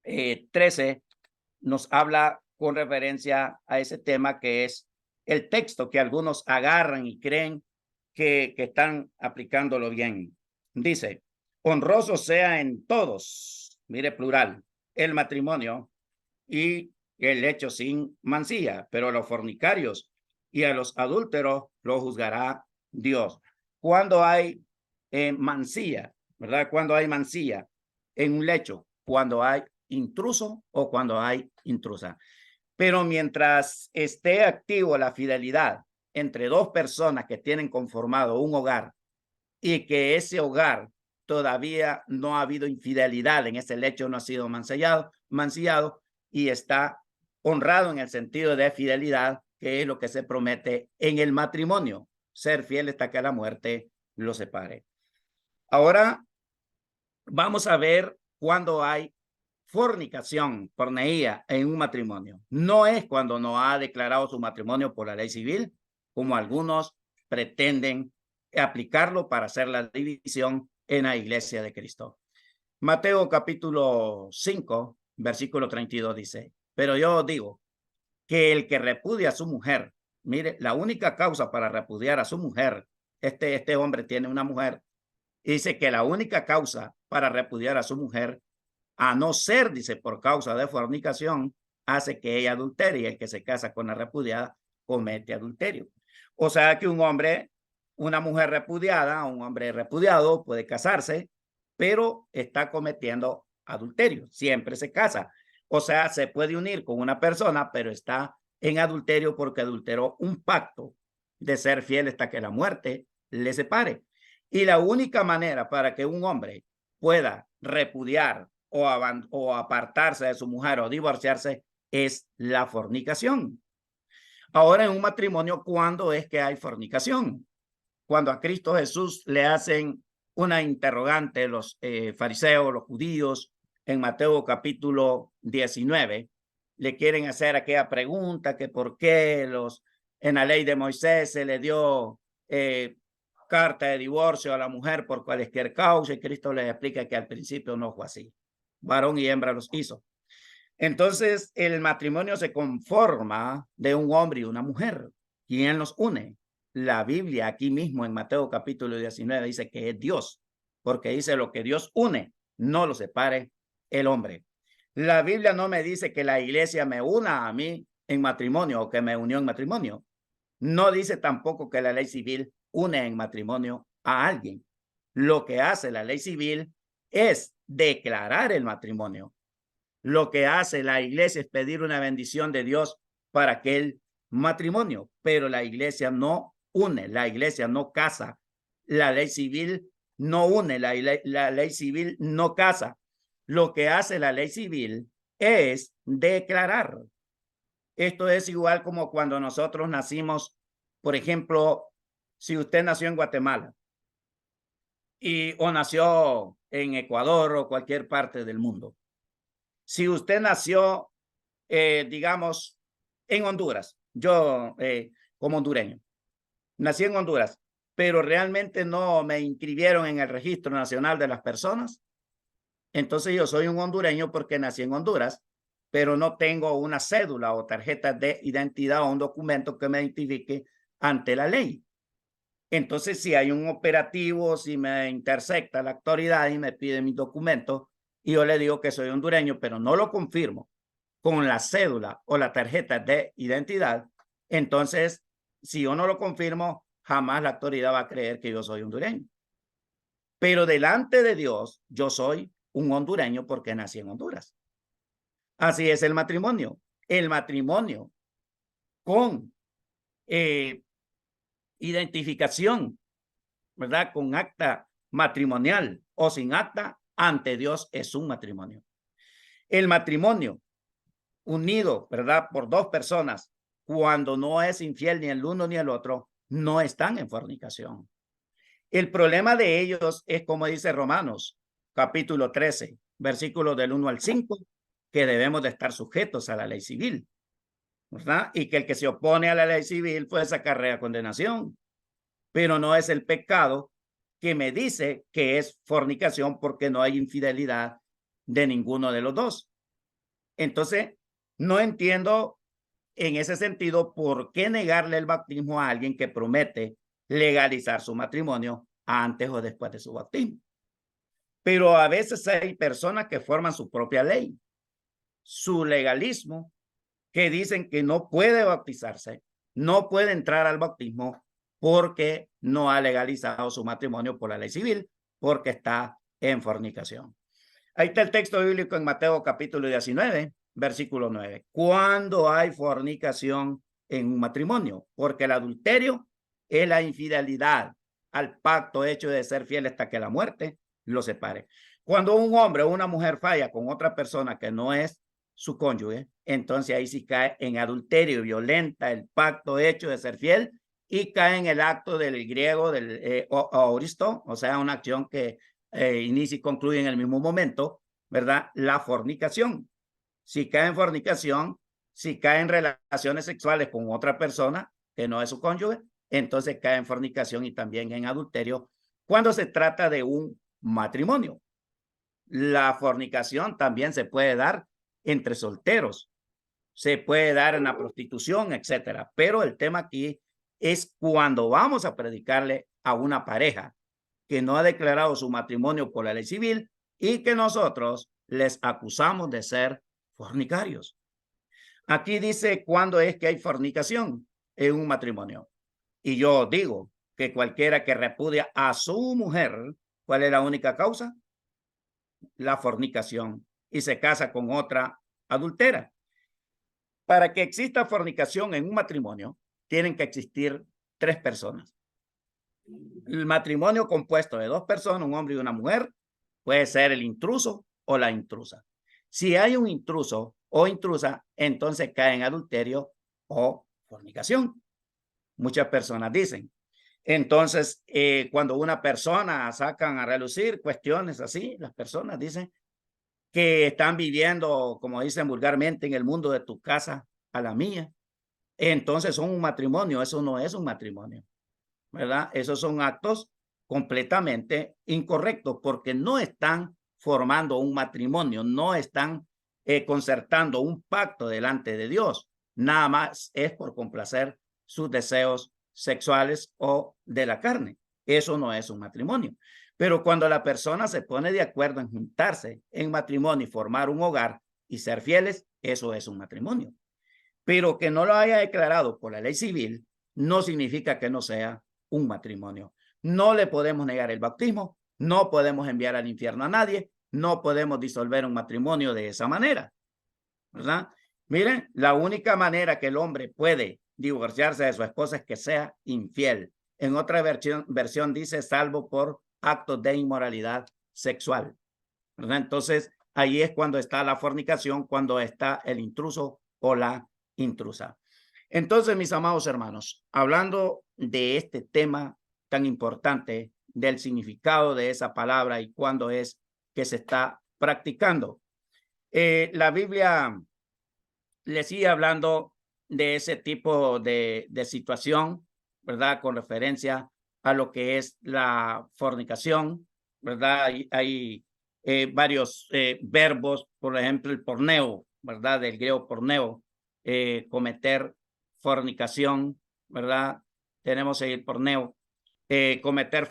13, nos habla con referencia a ese tema que es el texto que algunos agarran y creen que están aplicándolo bien. Dice, honroso sea en todos, mire plural, el matrimonio y el hecho sin mancilla, pero a los fornicarios y a los adúlteros lo juzgará Dios. Cuando hay mancilla, ¿verdad? Cuando hay mancilla en un lecho, cuando hay intruso o cuando hay intrusa. Pero mientras esté activo la fidelidad entre dos personas que tienen conformado un hogar y que ese hogar todavía no ha habido infidelidad, en ese lecho no ha sido mancillado y está honrado en el sentido de fidelidad, que es lo que se promete en el matrimonio, ser fiel hasta que la muerte lo separe. Ahora vamos a ver cuando hay fornicación, porneía en un matrimonio. No es cuando no ha declarado su matrimonio por la ley civil, como algunos pretenden aplicarlo para hacer la división en la iglesia de Cristo. Mateo capítulo 5, versículo 32 dice, pero yo digo que el que repudia a su mujer, mire, la única causa para repudiar a su mujer, este hombre tiene una mujer, y dice que la única causa para repudiar a su mujer, a no ser, dice, por causa de fornicación, hace que ella adultere, y el que se casa con la repudiada comete adulterio. O sea que un hombre, una mujer repudiada, un hombre repudiado puede casarse, pero está cometiendo adulterio, siempre se casa. O sea, se puede unir con una persona, pero está en adulterio porque adulteró un pacto de ser fiel hasta que la muerte le separe. Y la única manera para que un hombre pueda repudiar o apartarse de su mujer o divorciarse es la fornicación. Ahora, en un matrimonio, ¿cuándo es que hay fornicación? Cuando a Cristo Jesús le hacen una interrogante los fariseos, los judíos, en Mateo capítulo 19, le quieren hacer aquella pregunta que por qué en la ley de Moisés se le dio carta de divorcio a la mujer por cualquier causa, y Cristo les explica que al principio no fue así. Varón y hembra los hizo. Entonces, el matrimonio se conforma de un hombre y una mujer. ¿Quién los une? La Biblia aquí mismo en Mateo capítulo 19 dice que es Dios, porque dice lo que Dios une, no lo separe el hombre. La Biblia no me dice que la iglesia me una a mí en matrimonio o que me unió en matrimonio. No dice tampoco que la ley civil une en matrimonio a alguien. Lo que hace la ley civil es declarar el matrimonio. Lo que hace la iglesia es pedir una bendición de Dios para aquel matrimonio, pero la iglesia no une, la iglesia no casa. La ley civil no une, la ley civil no casa. Lo que hace la ley civil es declarar. Esto es igual como cuando nosotros nacimos, por ejemplo, si usted nació en Guatemala o nació en Ecuador o cualquier parte del mundo. Si usted nació, digamos, en Honduras, yo como hondureño, nací en Honduras, pero realmente no me inscribieron en el Registro Nacional de las Personas, entonces yo soy un hondureño porque nací en Honduras, pero no tengo una cédula o tarjeta de identidad o un documento que me identifique ante la ley. Entonces, si hay un operativo, si me intersecta la autoridad y me pide mis documentos, y yo le digo que soy hondureño, pero no lo confirmo con la cédula o la tarjeta de identidad, entonces, si yo no lo confirmo, jamás la autoridad va a creer que yo soy hondureño. Pero delante de Dios, yo soy un hondureño porque nací en Honduras. Así es el matrimonio. El matrimonio con identificación, ¿verdad? Con acta matrimonial o sin acta, ante Dios es un matrimonio. El matrimonio unido, ¿verdad? Por dos personas, cuando no es infiel ni el uno ni el otro, no están en fornicación. El problema de ellos es, como dice Romanos, capítulo 13, versículos del 1 al 5, que debemos de estar sujetos a la ley civil, ¿verdad? Y que el que se opone a la ley civil pues acarrea condenación, pero no es el pecado que me dice que es fornicación porque no hay infidelidad de ninguno de los dos. Entonces, No entiendo en ese sentido por qué negarle el bautismo a alguien que promete legalizar su matrimonio antes o después de su bautismo. Pero a veces hay personas que forman su propia ley, su legalismo, que dicen que no puede bautizarse, no puede entrar al bautismo porque no ha legalizado su matrimonio por la ley civil, porque está en fornicación. Ahí está el texto bíblico en Mateo capítulo 19, versículo 9. Cuando hay fornicación en un matrimonio, porque el adulterio es la infidelidad al pacto hecho de ser fiel hasta que la muerte lo separe. Cuando un hombre o una mujer falla con otra persona que no es su cónyuge, entonces ahí sí cae en adulterio, violenta el pacto hecho de ser fiel y cae en el acto del griego del aoristo, o sea, una acción que inicia y concluye en el mismo momento, ¿verdad? La fornicación. Si cae en fornicación, si cae en relaciones sexuales con otra persona que no es su cónyuge, entonces cae en fornicación y también en adulterio cuando se trata de un matrimonio. La fornicación también se puede dar entre solteros, se puede dar en la prostitución, etcétera. Pero el tema aquí es cuando vamos a predicarle a una pareja que no ha declarado su matrimonio por la ley civil y que nosotros les acusamos de ser fornicarios. Aquí dice cuándo es que hay fornicación en un matrimonio. Y yo digo que cualquiera que repudia a su mujer, ¿cuál es la única causa? La fornicación, y se casa con otra adultera. Para que exista fornicación en un matrimonio, tienen que existir 3 personas. El matrimonio compuesto de 2 personas, un hombre y una mujer, puede ser el intruso o la intrusa. Si hay un intruso o intrusa, entonces cae en adulterio o fornicación. Muchas personas dicen. Entonces, cuando una persona sacan a relucir cuestiones así, las personas dicen que están viviendo, como dicen vulgarmente, en el mundo de tu casa a la mía. Entonces son un matrimonio, eso no es un matrimonio, ¿verdad? Esos son actos completamente incorrectos porque no están formando un matrimonio, no están concertando un pacto delante de Dios. Nada más es por complacer sus deseos sexuales o de la carne. Eso no es un matrimonio. Pero cuando la persona se pone de acuerdo en juntarse en matrimonio y formar un hogar y ser fieles, eso es un matrimonio. Pero que no lo haya declarado por la ley civil no significa que no sea un matrimonio. No le podemos negar el bautismo, no podemos enviar al infierno a nadie, no podemos disolver un matrimonio de esa manera, ¿verdad? Miren, la única manera que el hombre puede divorciarse de su esposa es que sea infiel. En otra versión dice salvo por actos de inmoralidad sexual, ¿verdad? Entonces, ahí es cuando está la fornicación, cuando está el intruso o la intrusa. Entonces, mis amados hermanos, hablando de este tema tan importante, del significado de esa palabra y cuándo es que se está practicando, la Biblia le sigue hablando de ese tipo de situación, ¿verdad? Con referencia a lo que es la fornicación, ¿verdad? Hay varios verbos, por ejemplo, el porneo, ¿verdad? Del griego porneo, cometer fornicación, ¿verdad? Tenemos el porneo, cometer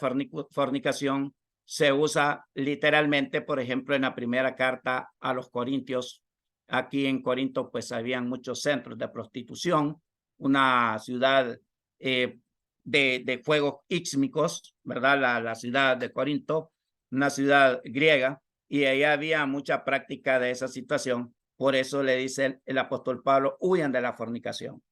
fornicación, se usa literalmente, por ejemplo, en la primera carta a los Corintios. Aquí en Corinto, pues, habían muchos centros de prostitución, una ciudad de fuegos íxmicos, ¿verdad? La ciudad de Corinto, una ciudad griega, y ahí había mucha práctica de esa situación. Por eso le dice el apóstol Pablo, huyan de la fornicación.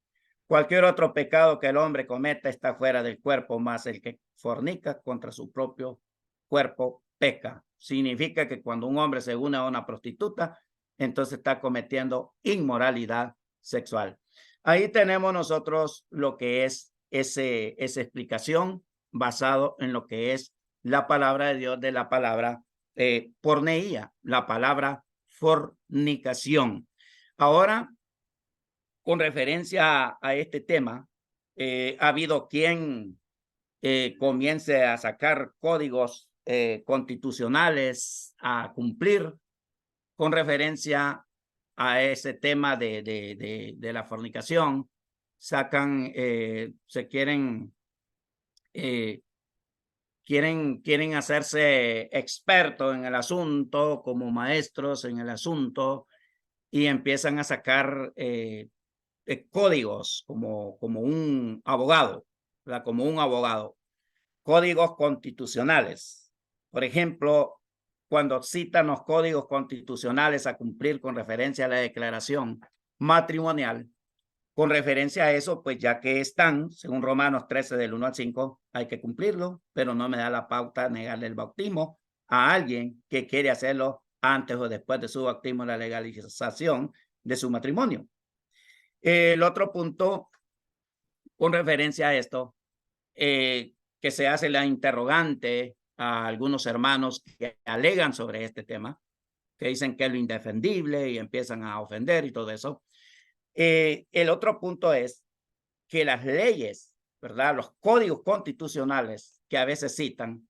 Cualquier otro pecado que el hombre cometa está fuera del cuerpo, más el que fornica contra su propio cuerpo peca. Significa que cuando un hombre se une a una prostituta, entonces está cometiendo inmoralidad sexual. Ahí tenemos nosotros lo que es esa explicación basado en lo que es la palabra de Dios, de la palabra porneía, la palabra fornicación. Ahora, con referencia a este tema, ha habido quien comience a sacar códigos constitucionales a cumplir con referencia a ese tema de la fornicación, sacan, se quieren hacerse expertos en el asunto, como maestros en el asunto, y empiezan a sacar códigos como un abogado, ¿verdad? Como un abogado. Códigos constitucionales. Por ejemplo, cuando citan los códigos constitucionales a cumplir con referencia a la declaración matrimonial, con referencia a eso, pues ya que están, según Romanos 13 del 1 al 5, hay que cumplirlo, pero no me da la pauta negarle el bautismo a alguien que quiere hacerlo antes o después de su bautismo, la legalización de su matrimonio. El otro punto, con referencia a esto, que se hace la interrogante a algunos hermanos que alegan sobre este tema, que dicen que es lo indefendible y empiezan a ofender y todo eso. El otro punto es que las leyes, ¿verdad? Los códigos constitucionales que a veces citan,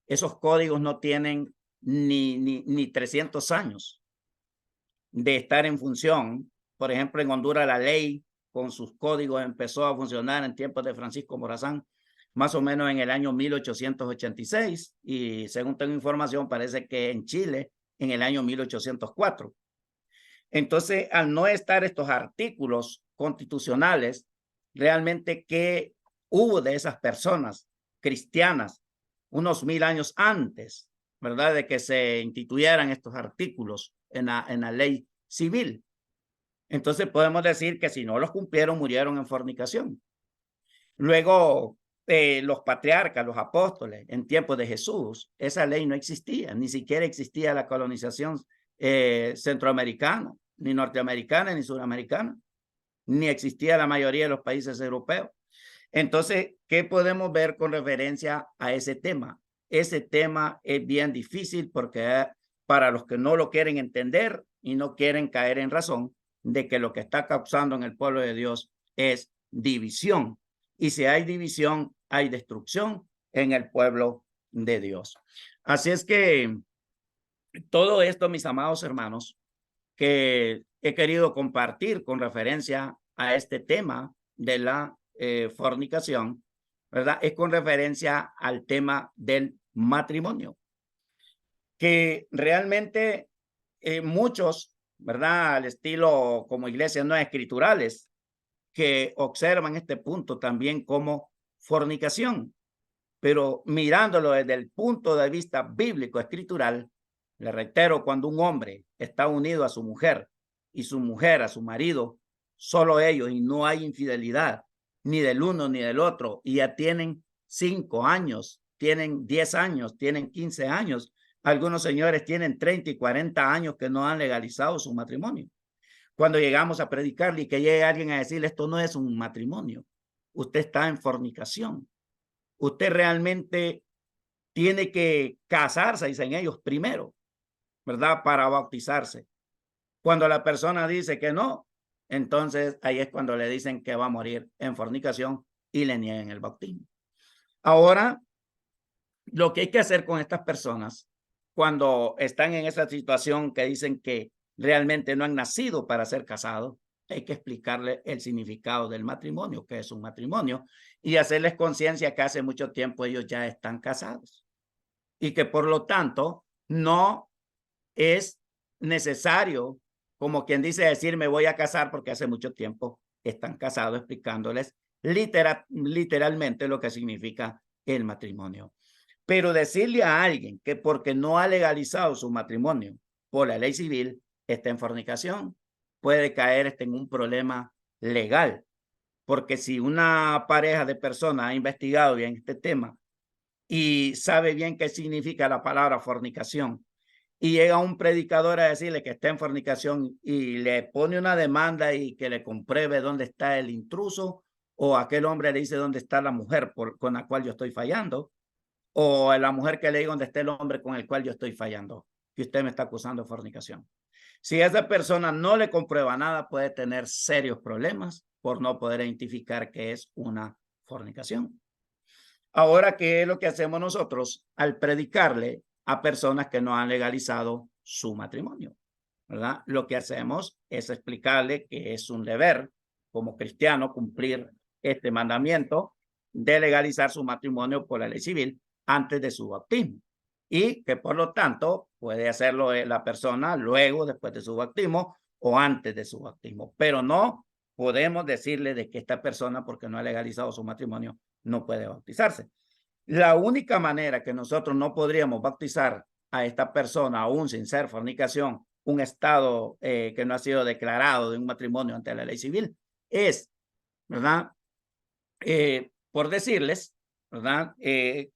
esos códigos no tienen ni 300 años de estar en función. Por ejemplo, en Honduras la ley con sus códigos empezó a funcionar en tiempos de Francisco Morazán, más o menos en el año 1886, y según tengo información, parece que en Chile en el año 1804. Entonces, al no estar estos artículos constitucionales, realmente, ¿qué hubo de esas personas cristianas unos 1000 años antes, verdad, de que se instituyeran estos artículos en la ley civil? Entonces, podemos decir que si no los cumplieron, murieron en fornicación. Luego, los patriarcas, los apóstoles, en tiempos de Jesús, esa ley no existía, ni siquiera existía la colonización centroamericana, ni norteamericana, ni suramericana, ni existía la mayoría de los países europeos. Entonces, ¿qué podemos ver con referencia a ese tema? Ese tema es bien difícil porque para los que no lo quieren entender y no quieren caer en razón de que lo que está causando en el pueblo de Dios es división. Y si hay división, hay destrucción en el pueblo de Dios. Así es que todo esto, mis amados hermanos, que he querido compartir con referencia a este tema de la fornicación, ¿verdad? Es con referencia al tema del matrimonio, que realmente muchos, ¿verdad? Al estilo como iglesias no escriturales, que observan este punto también como fornicación, pero mirándolo desde el punto de vista bíblico escritural, le reitero, cuando un hombre está unido a su mujer y su mujer a su marido, solo ellos, y no hay infidelidad ni del uno ni del otro, y ya tienen 5 años, tienen 10 años, tienen 15 años, algunos señores tienen 30 y 40 años que no han legalizado su matrimonio. Cuando llegamos a predicarle y que llegue alguien a decirle esto no es un matrimonio, usted está en fornicación, usted realmente tiene que casarse, dicen ellos, primero, ¿verdad? Para bautizarse. Cuando la persona dice que no, entonces ahí es cuando le dicen que va a morir en fornicación y le niegan el bautismo. Ahora, lo que hay que hacer con estas personas cuando están en esa situación que dicen que realmente no han nacido para ser casados, hay que explicarle el significado del matrimonio, que es un matrimonio, y hacerles conciencia que hace mucho tiempo ellos ya están casados y que por lo tanto no es necesario, como quien dice, decir me voy a casar porque hace mucho tiempo están casados, explicándoles literalmente lo que significa el matrimonio. Pero decirle a alguien que porque no ha legalizado su matrimonio por la ley civil está en fornicación, puede caer en un problema legal. Porque si una pareja de personas ha investigado bien este tema y sabe bien qué significa la palabra fornicación, y llega un predicador a decirle que está en fornicación y le pone una demanda y que le compruebe dónde está el intruso, o aquel hombre le dice dónde está la mujer con la cual yo estoy fallando, o a la mujer que le diga dónde está el hombre con el cual yo estoy fallando, que usted me está acusando de fornicación. Si esa persona no le comprueba nada, puede tener serios problemas por no poder identificar que es una fornicación. Ahora, ¿qué es lo que hacemos nosotros al predicarle a personas que no han legalizado su matrimonio? ¿verdad? Lo que hacemos es explicarle que es un deber como cristiano cumplir este mandamiento de legalizar su matrimonio por la ley civil antes de su bautismo y que por lo tanto puede hacerlo la persona luego, después de su bautismo o antes de su bautismo, pero no podemos decirle de que esta persona, porque no ha legalizado su matrimonio, no puede bautizarse. La única manera que nosotros no podríamos bautizar a esta persona, aún sin ser fornicación, un estado que no ha sido declarado de un matrimonio ante la ley civil, es, ¿verdad? Por decirles, ¿verdad?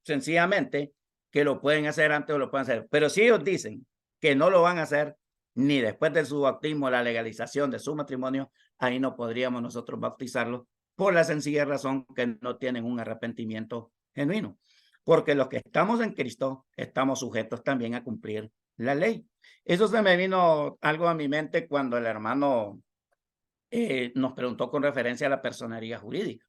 Sencillamente que lo pueden hacer antes o lo pueden hacer. Pero si ellos dicen que no lo van a hacer ni después de su bautismo, la legalización de su matrimonio, ahí no podríamos nosotros bautizarlos por la sencilla razón que no tienen un arrepentimiento genuino. Porque los que estamos en Cristo estamos sujetos también a cumplir la ley. Eso se me vino algo a mi mente cuando el hermano nos preguntó con referencia a la personería jurídica.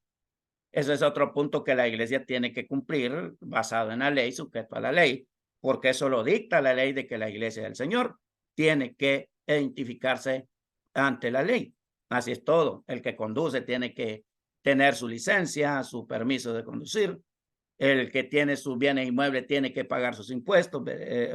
Eso es otro punto que la iglesia tiene que cumplir basado en la ley, sujeto a la ley, porque eso lo dicta la ley de que la iglesia del Señor tiene que identificarse ante la ley. Así es todo. El que conduce tiene que tener su licencia, su permiso de conducir. El que tiene sus bienes inmuebles tiene que pagar sus impuestos,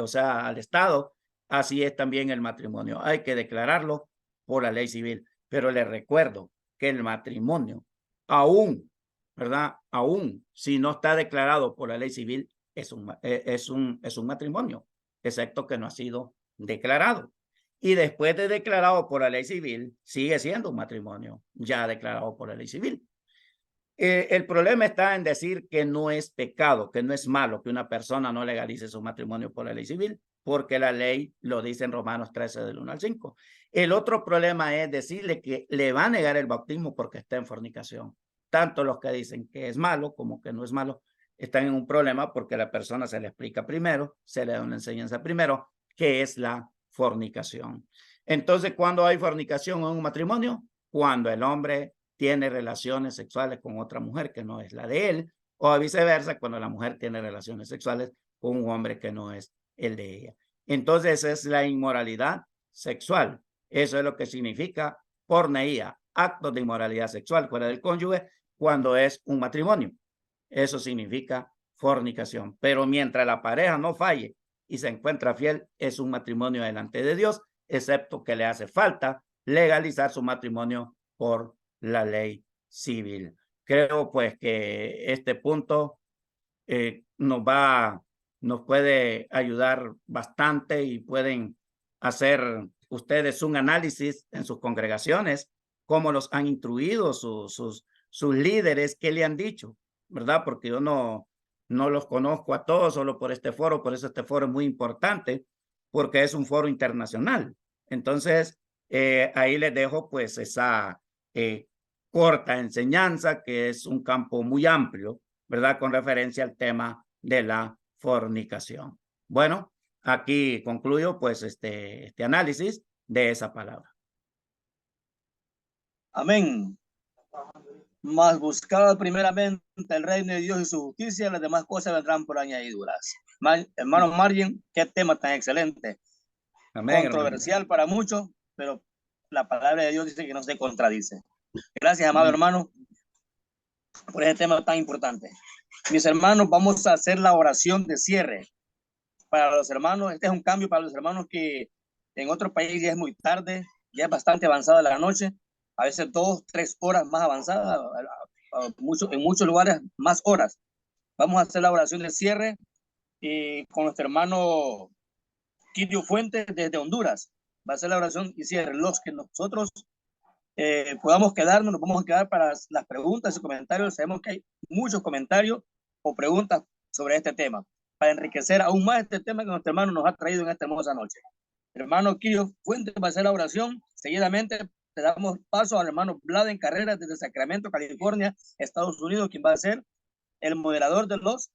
o sea, al Estado. Así es también el matrimonio. Hay que declararlo por la ley civil. Pero les recuerdo que el matrimonio, aún, ¿verdad? Aún si no está declarado por la ley civil, es un matrimonio, excepto que no ha sido declarado. Y después de declarado por la ley civil, sigue siendo un matrimonio ya declarado por la ley civil. El problema está en decir que no es pecado, que no es malo que una persona no legalice su matrimonio por la ley civil, porque la ley lo dice en Romanos 13 del 1 al 5. El otro problema es decirle que le va a negar el bautismo porque está en fornicación. Tanto los que dicen que es malo como que no es malo están en un problema porque la persona se le explica primero, se le da una enseñanza primero, que es la fornicación. Entonces, ¿cuándo hay fornicación en un matrimonio? Cuando el hombre tiene relaciones sexuales con otra mujer que no es la de él, o viceversa, cuando la mujer tiene relaciones sexuales con un hombre que no es el de ella. Entonces es la inmoralidad sexual. Eso es lo que significa porneía, actos de inmoralidad sexual fuera del cónyuge cuando es un matrimonio. Eso significa fornicación. Pero mientras la pareja no falle y se encuentra fiel, es un matrimonio delante de Dios, excepto que le hace falta legalizar su matrimonio por la ley civil. Creo pues que este punto nos puede ayudar bastante y pueden hacer ustedes un análisis en sus congregaciones, cómo los han instruido sus líderes, qué le han dicho, ¿verdad? Porque yo no los conozco a todos solo por este foro, por eso este foro es muy importante, porque es un foro internacional. Entonces, ahí les dejo pues esa corta enseñanza, que es un campo muy amplio, ¿verdad? Con referencia al tema de la fornicación. Bueno, aquí concluyo pues este análisis de esa palabra. Amén. Mas buscad primeramente el reino de Dios y su justicia, las demás cosas vendrán por añadiduras. Hermano Margen, qué tema tan excelente. Amén, controversial hermano. Para muchos, pero la palabra de Dios dice que no se contradice. Gracias, amado hermano, por este tema tan importante. Mis hermanos, vamos a hacer la oración de cierre para los hermanos. Este es un cambio para los hermanos que en otros países ya es muy tarde, ya es bastante avanzada la noche, a veces 2, 3 horas más avanzada, en muchos lugares más horas. Vamos a hacer la oración de cierre con nuestro hermano Kirio Fuentes desde Honduras. Va a ser la oración y cierre. Los que nosotros podamos quedarnos, nos vamos a quedar para las preguntas y comentarios. Sabemos que hay muchos comentarios o preguntas sobre este tema, para enriquecer aún más este tema que nuestro hermano nos ha traído en esta hermosa noche. El hermano Kirio Fuentes va a hacer la oración. Seguidamente le damos paso al hermano Vladen Carreras desde Sacramento, California, Estados Unidos, quien va a ser el moderador de los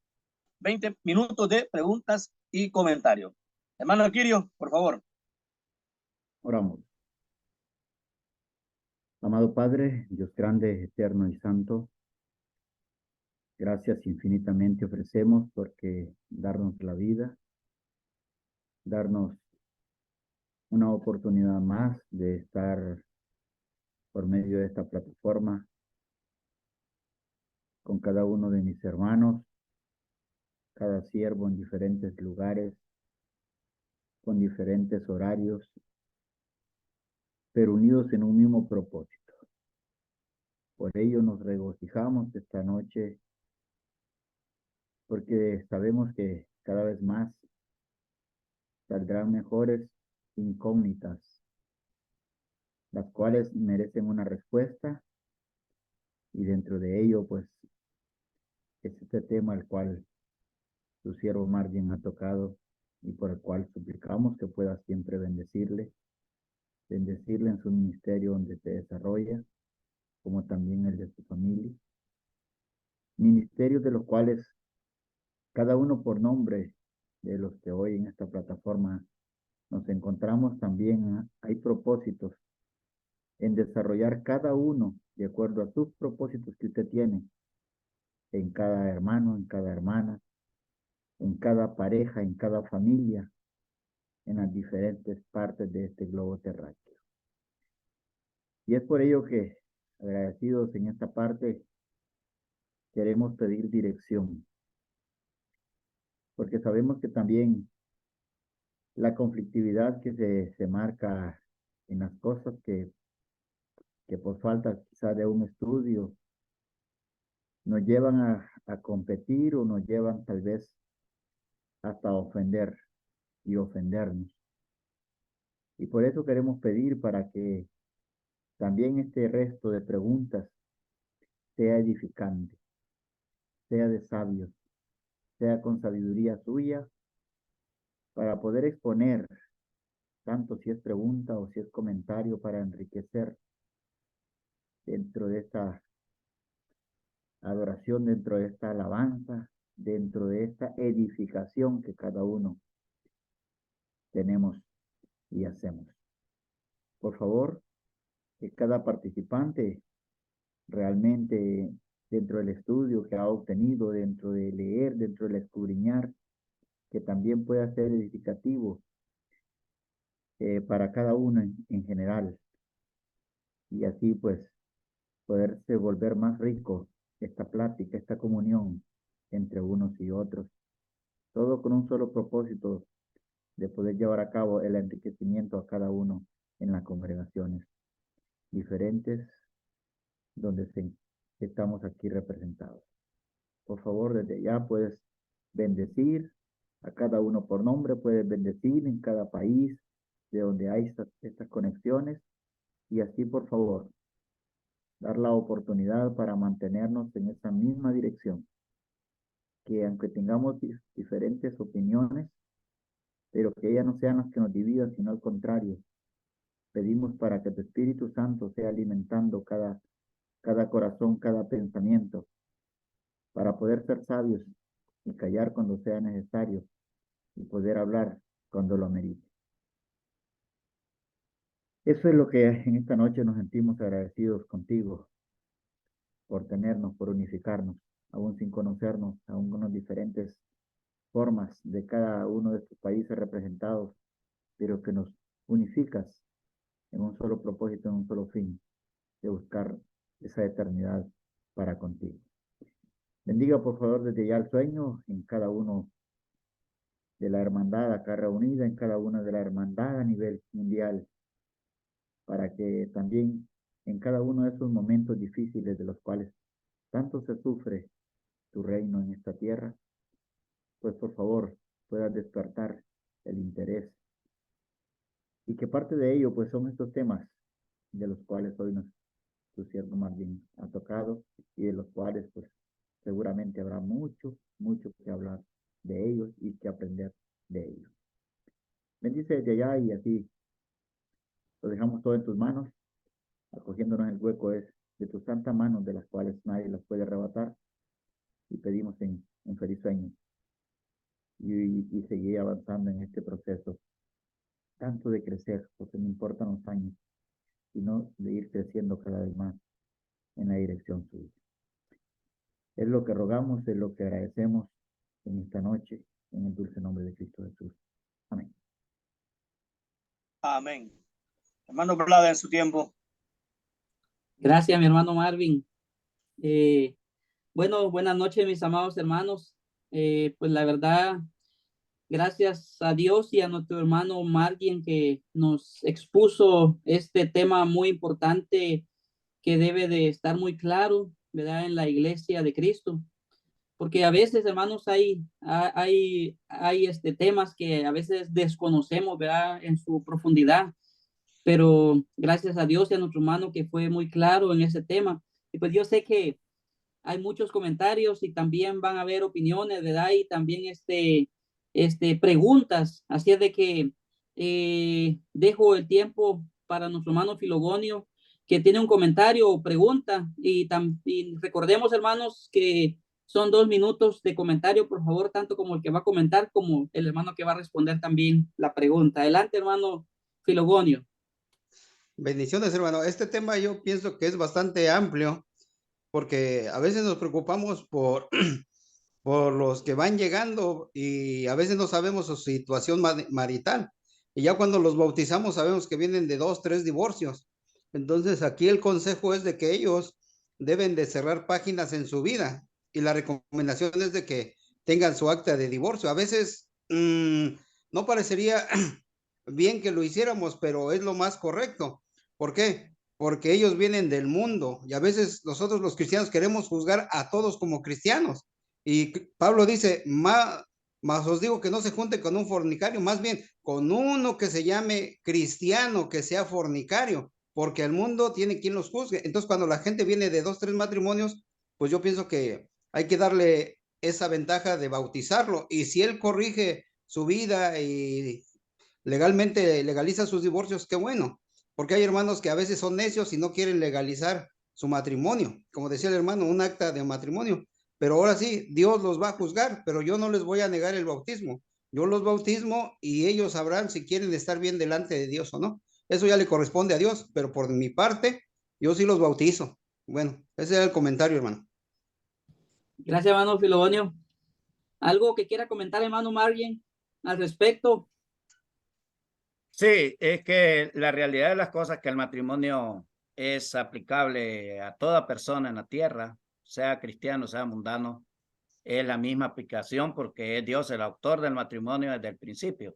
20 minutos de preguntas y comentarios. Hermano Kirio, por favor. Oramos. Amado Padre, Dios grande, eterno y santo, gracias infinitamente ofrecemos porque darnos la vida, darnos una oportunidad más de estar por medio de esta plataforma con cada uno de mis hermanos, cada siervo en diferentes lugares, con diferentes horarios, pero unidos en un mismo propósito. Por ello nos regocijamos esta noche, porque sabemos que cada vez más saldrán mejores incógnitas, las cuales merecen una respuesta, y dentro de ello, pues, es este tema el cual su siervo Marvin ha tocado y por el cual suplicamos que pueda siempre bendecirle en su ministerio donde se desarrolla, como también el de su familia. Ministerios de los cuales cada uno por nombre de los que hoy en esta plataforma nos encontramos también, hay propósitos en desarrollar cada uno de acuerdo a sus propósitos que usted tiene en cada hermano, en cada hermana, en cada pareja, en cada familia, en las diferentes partes de este globo terráqueo. Y es por ello que, agradecidos en esta parte, queremos pedir dirección, porque sabemos que también la conflictividad que se marca en las cosas que por falta quizá de un estudio nos llevan a competir, o nos llevan tal vez hasta ofender y ofendernos. Y por eso queremos pedir para que también este resto de preguntas sea edificante, sea de sabios, sea con sabiduría suya, para poder exponer, tanto si es pregunta o si es comentario, para enriquecer dentro de esta adoración, dentro de esta alabanza, dentro de esta edificación que cada uno tenemos y hacemos. Por favor, que cada participante realmente, dentro del estudio que ha obtenido, dentro de leer, dentro del escudriñar, que también pueda ser edificativo para cada uno en general, y así pues poderse volver más rico esta plática, esta comunión entre unos y otros, todo con un solo propósito de poder llevar a cabo el enriquecimiento a cada uno en las congregaciones diferentes donde estamos aquí representados. Por favor, desde ya puedes bendecir a cada uno por nombre, puedes bendecir en cada país de donde hay estas conexiones, y así, por favor, dar la oportunidad para mantenernos en esa misma dirección, que aunque tengamos diferentes opiniones, pero que ellas no sean las que nos dividan, sino al contrario. Pedimos para que tu Espíritu Santo sea alimentando cada corazón, cada pensamiento, para poder ser sabios y callar cuando sea necesario, y poder hablar cuando lo amerite. Eso es lo que en esta noche nos sentimos agradecidos contigo, por tenernos, por unificarnos, aún sin conocernos, aún con las diferentes formas de cada uno de estos países representados, pero que nos unificas en un solo propósito, en un solo fin, de buscar esa eternidad para contigo. Bendiga por favor desde ya el sueño en cada uno de la hermandad acá reunida, en cada una de la hermandad a nivel mundial, para que también en cada uno de esos momentos difíciles de los cuales tanto se sufre tu reino en esta tierra, pues por favor puedas despertar el interés, y que parte de ello pues son estos temas de los cuales hoy tu siervo Marvin ha tocado, y de los cuales pues seguramente habrá mucho que hablar de ellos y que aprender de ellos. Bendice desde allá, y así lo dejamos todo en tus manos, acogiéndonos en el hueco de tus santas manos, de las cuales nadie las puede arrebatar, y pedimos en feliz sueño y seguir avanzando en este proceso, tanto de crecer, porque no importan los años, sino de ir creciendo cada vez más en la dirección suya. Es lo que rogamos, es lo que agradecemos en esta noche, en el dulce nombre de Cristo Jesús. Amén. Amén. Hermano Blada, en su tiempo. Gracias, mi hermano Marvin. Bueno, buenas noches, mis amados hermanos. Pues la verdad, gracias a Dios y a nuestro hermano Marvin que nos expuso este tema muy importante que debe de estar muy claro, ¿verdad? En la iglesia de Cristo. Porque a veces, hermanos, hay temas que a veces desconocemos, ¿verdad? En su profundidad, pero gracias a Dios y a nuestro hermano que fue muy claro en ese tema. Y pues yo sé que hay muchos comentarios y también van a haber opiniones, ¿verdad? Y también preguntas. Así es de que dejo el tiempo para nuestro hermano Filogonio, que tiene un comentario o pregunta. Y recordemos, hermanos, que son 2 minutos de comentario, por favor, tanto como el que va a comentar como el hermano que va a responder también la pregunta. Adelante, hermano Filogonio. Bendiciones, hermano. Este tema yo pienso que es bastante amplio porque a veces nos preocupamos por, por los que van llegando y a veces no sabemos su situación marital. Y ya cuando los bautizamos sabemos que vienen de 2, 3 divorcios. Entonces aquí el consejo es de que ellos deben de cerrar páginas en su vida y la recomendación es de que tengan su acta de divorcio. A veces no parecería bien que lo hiciéramos, pero es lo más correcto. ¿Por qué? Porque ellos vienen del mundo y a veces nosotros los cristianos queremos juzgar a todos como cristianos. Y Pablo dice, más os digo que no se junte con un fornicario, más bien con uno que se llame cristiano, que sea fornicario, porque el mundo tiene quien los juzgue. Entonces, cuando la gente viene de 2, 3 matrimonios, pues yo pienso que hay que darle esa ventaja de bautizarlo. Y si él corrige su vida y legalmente legaliza sus divorcios, qué bueno, porque hay hermanos que a veces son necios y no quieren legalizar su matrimonio, como decía el hermano, un acta de matrimonio, pero ahora sí, Dios los va a juzgar, pero yo no les voy a negar el bautismo, yo los bautismo y ellos sabrán si quieren estar bien delante de Dios o no, eso ya le corresponde a Dios, pero por mi parte, yo sí los bautizo. Bueno, ese era el comentario, hermano. Gracias, hermano Filogonio. ¿Algo que quiera comentar, hermano Marvin, al respecto? Sí, es que la realidad de las cosas es que el matrimonio es aplicable a toda persona en la tierra, sea cristiano, sea mundano, es la misma aplicación porque es Dios el autor del matrimonio desde el principio.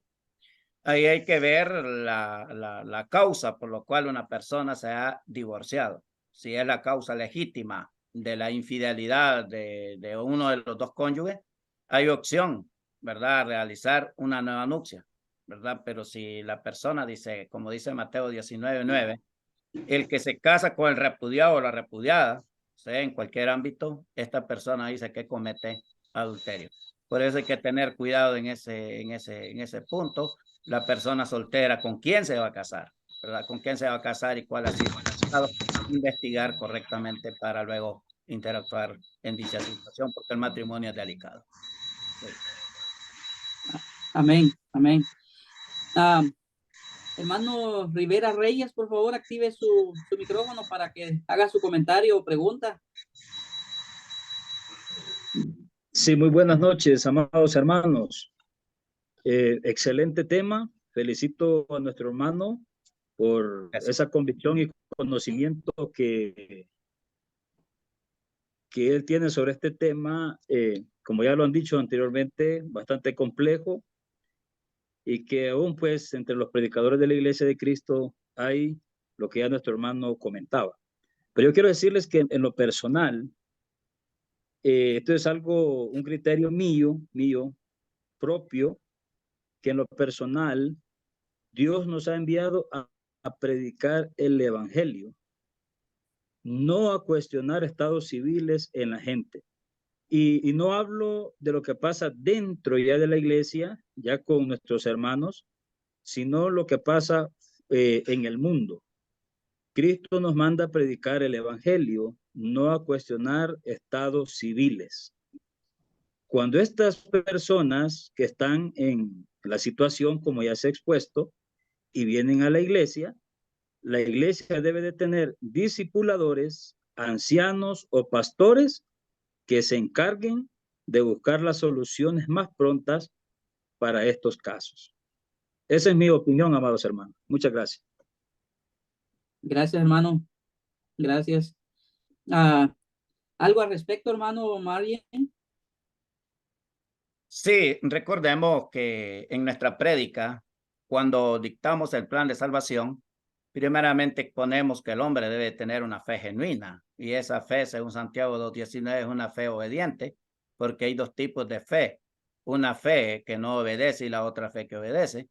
Ahí hay que ver la causa por la cual una persona se ha divorciado. Si es la causa legítima de la infidelidad de uno de los dos cónyuges, hay opción, ¿verdad?, realizar una nueva nupcia, ¿verdad? Pero si la persona dice, como dice Mateo 19:9, el que se casa con el repudiado o la repudiada, sea en cualquier ámbito, esta persona dice que comete adulterio. Por eso hay que tener cuidado en ese punto. La persona soltera, ¿con quién se va a casar? ¿Verdad? ¿Con quién se va a casar y cuál ha sido el pasado? Investigar correctamente para luego interactuar en dicha situación, porque el matrimonio es delicado. Sí. Amén, amén. Hermano Rivera Reyes, por favor, active su micrófono para que haga su comentario o pregunta. Sí, muy buenas noches, amados hermanos. Excelente tema. Felicito a nuestro hermano por esa convicción y conocimiento que él tiene sobre este tema, como ya lo han dicho anteriormente, bastante complejo y que aún pues entre los predicadores de la Iglesia de Cristo hay lo que ya nuestro hermano comentaba. Pero yo quiero decirles que en lo personal, esto es algo, un criterio mío propio, que en lo personal Dios nos ha enviado a predicar el evangelio, no a cuestionar estados civiles en la gente. Y no hablo de lo que pasa dentro ya de la iglesia, ya con nuestros hermanos, sino lo que pasa en el mundo. Cristo nos manda a predicar el evangelio, no a cuestionar estados civiles. Cuando estas personas que están en la situación, como ya se ha expuesto, y vienen a la iglesia debe de tener discipuladores, ancianos o pastores que se encarguen de buscar las soluciones más prontas para estos casos. Esa es mi opinión, amados hermanos. Muchas gracias. Gracias, hermano. Gracias. ¿Algo al respecto, hermano Marvin? Sí, recordemos que en nuestra prédica, cuando dictamos el plan de salvación, primeramente exponemos que el hombre debe tener una fe genuina, y esa fe, según Santiago 2:19, es una fe obediente, porque hay dos tipos de fe, una fe que no obedece y la otra fe que obedece.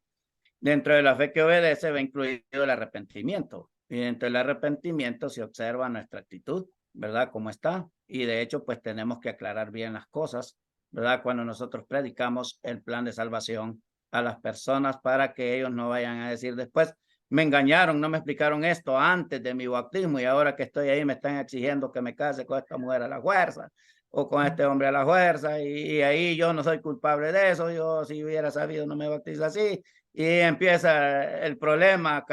Dentro de la fe que obedece va incluido el arrepentimiento, y dentro del arrepentimiento se observa nuestra actitud, ¿verdad? Cómo está, y de hecho, pues tenemos que aclarar bien las cosas, ¿verdad? Cuando nosotros predicamos el plan de salvación a las personas para que ellos no vayan a decir después, me engañaron, no me explicaron esto antes de mi bautismo y ahora que estoy ahí me están exigiendo que me case con esta mujer a la fuerza o con este hombre a la fuerza y ahí yo no soy culpable de eso, yo si hubiera sabido no me bautizo así y empieza el problema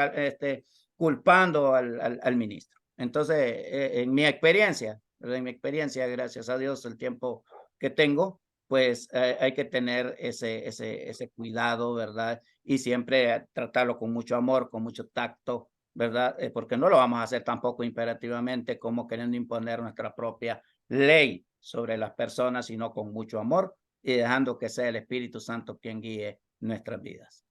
culpando al ministro. Entonces, en mi experiencia, gracias a Dios, el tiempo que tengo, pues hay que tener ese cuidado, ¿verdad? Y siempre tratarlo con mucho amor, con mucho tacto, ¿verdad? Porque no lo vamos a hacer tampoco imperativamente como queriendo imponer nuestra propia ley sobre las personas, sino con mucho amor y dejando que sea el Espíritu Santo quien guíe nuestras vidas.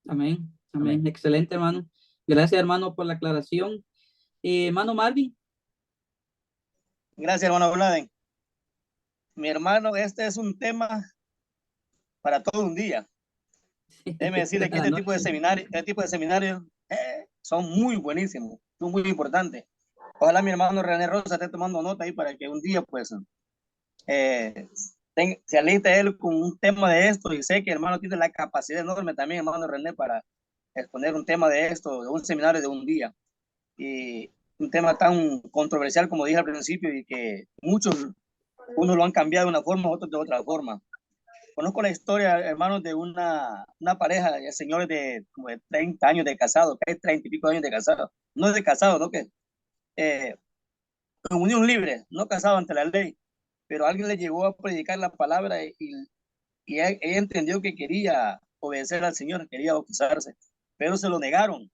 Amén. Amén. Excelente, hermano. Gracias, hermano, por la aclaración. Hermano Marvin. Gracias, hermano Vladen. Mi hermano, este es un tema para todo un día. Déjeme decirle que este tipo de seminarios son muy buenísimos, son muy importantes. Ojalá mi hermano René Rosa esté tomando nota ahí para que un día pues se aliste él con un tema de esto, y sé que el hermano tiene la capacidad enorme también, hermano René, para exponer un tema de esto, de un seminario de un día. Y un tema tan controversial como dije al principio y que muchos, unos lo han cambiado de una forma, otros de otra forma. Conozco la historia, hermanos, de una pareja de señores de como de 30 años de casado, que hay 30 y pico años de casado. No de casado, ¿no? Que en unión libre, no casado ante la ley, pero alguien le llegó a predicar la palabra y ella entendió que quería obedecer al Señor, quería bautizarse, pero se lo negaron,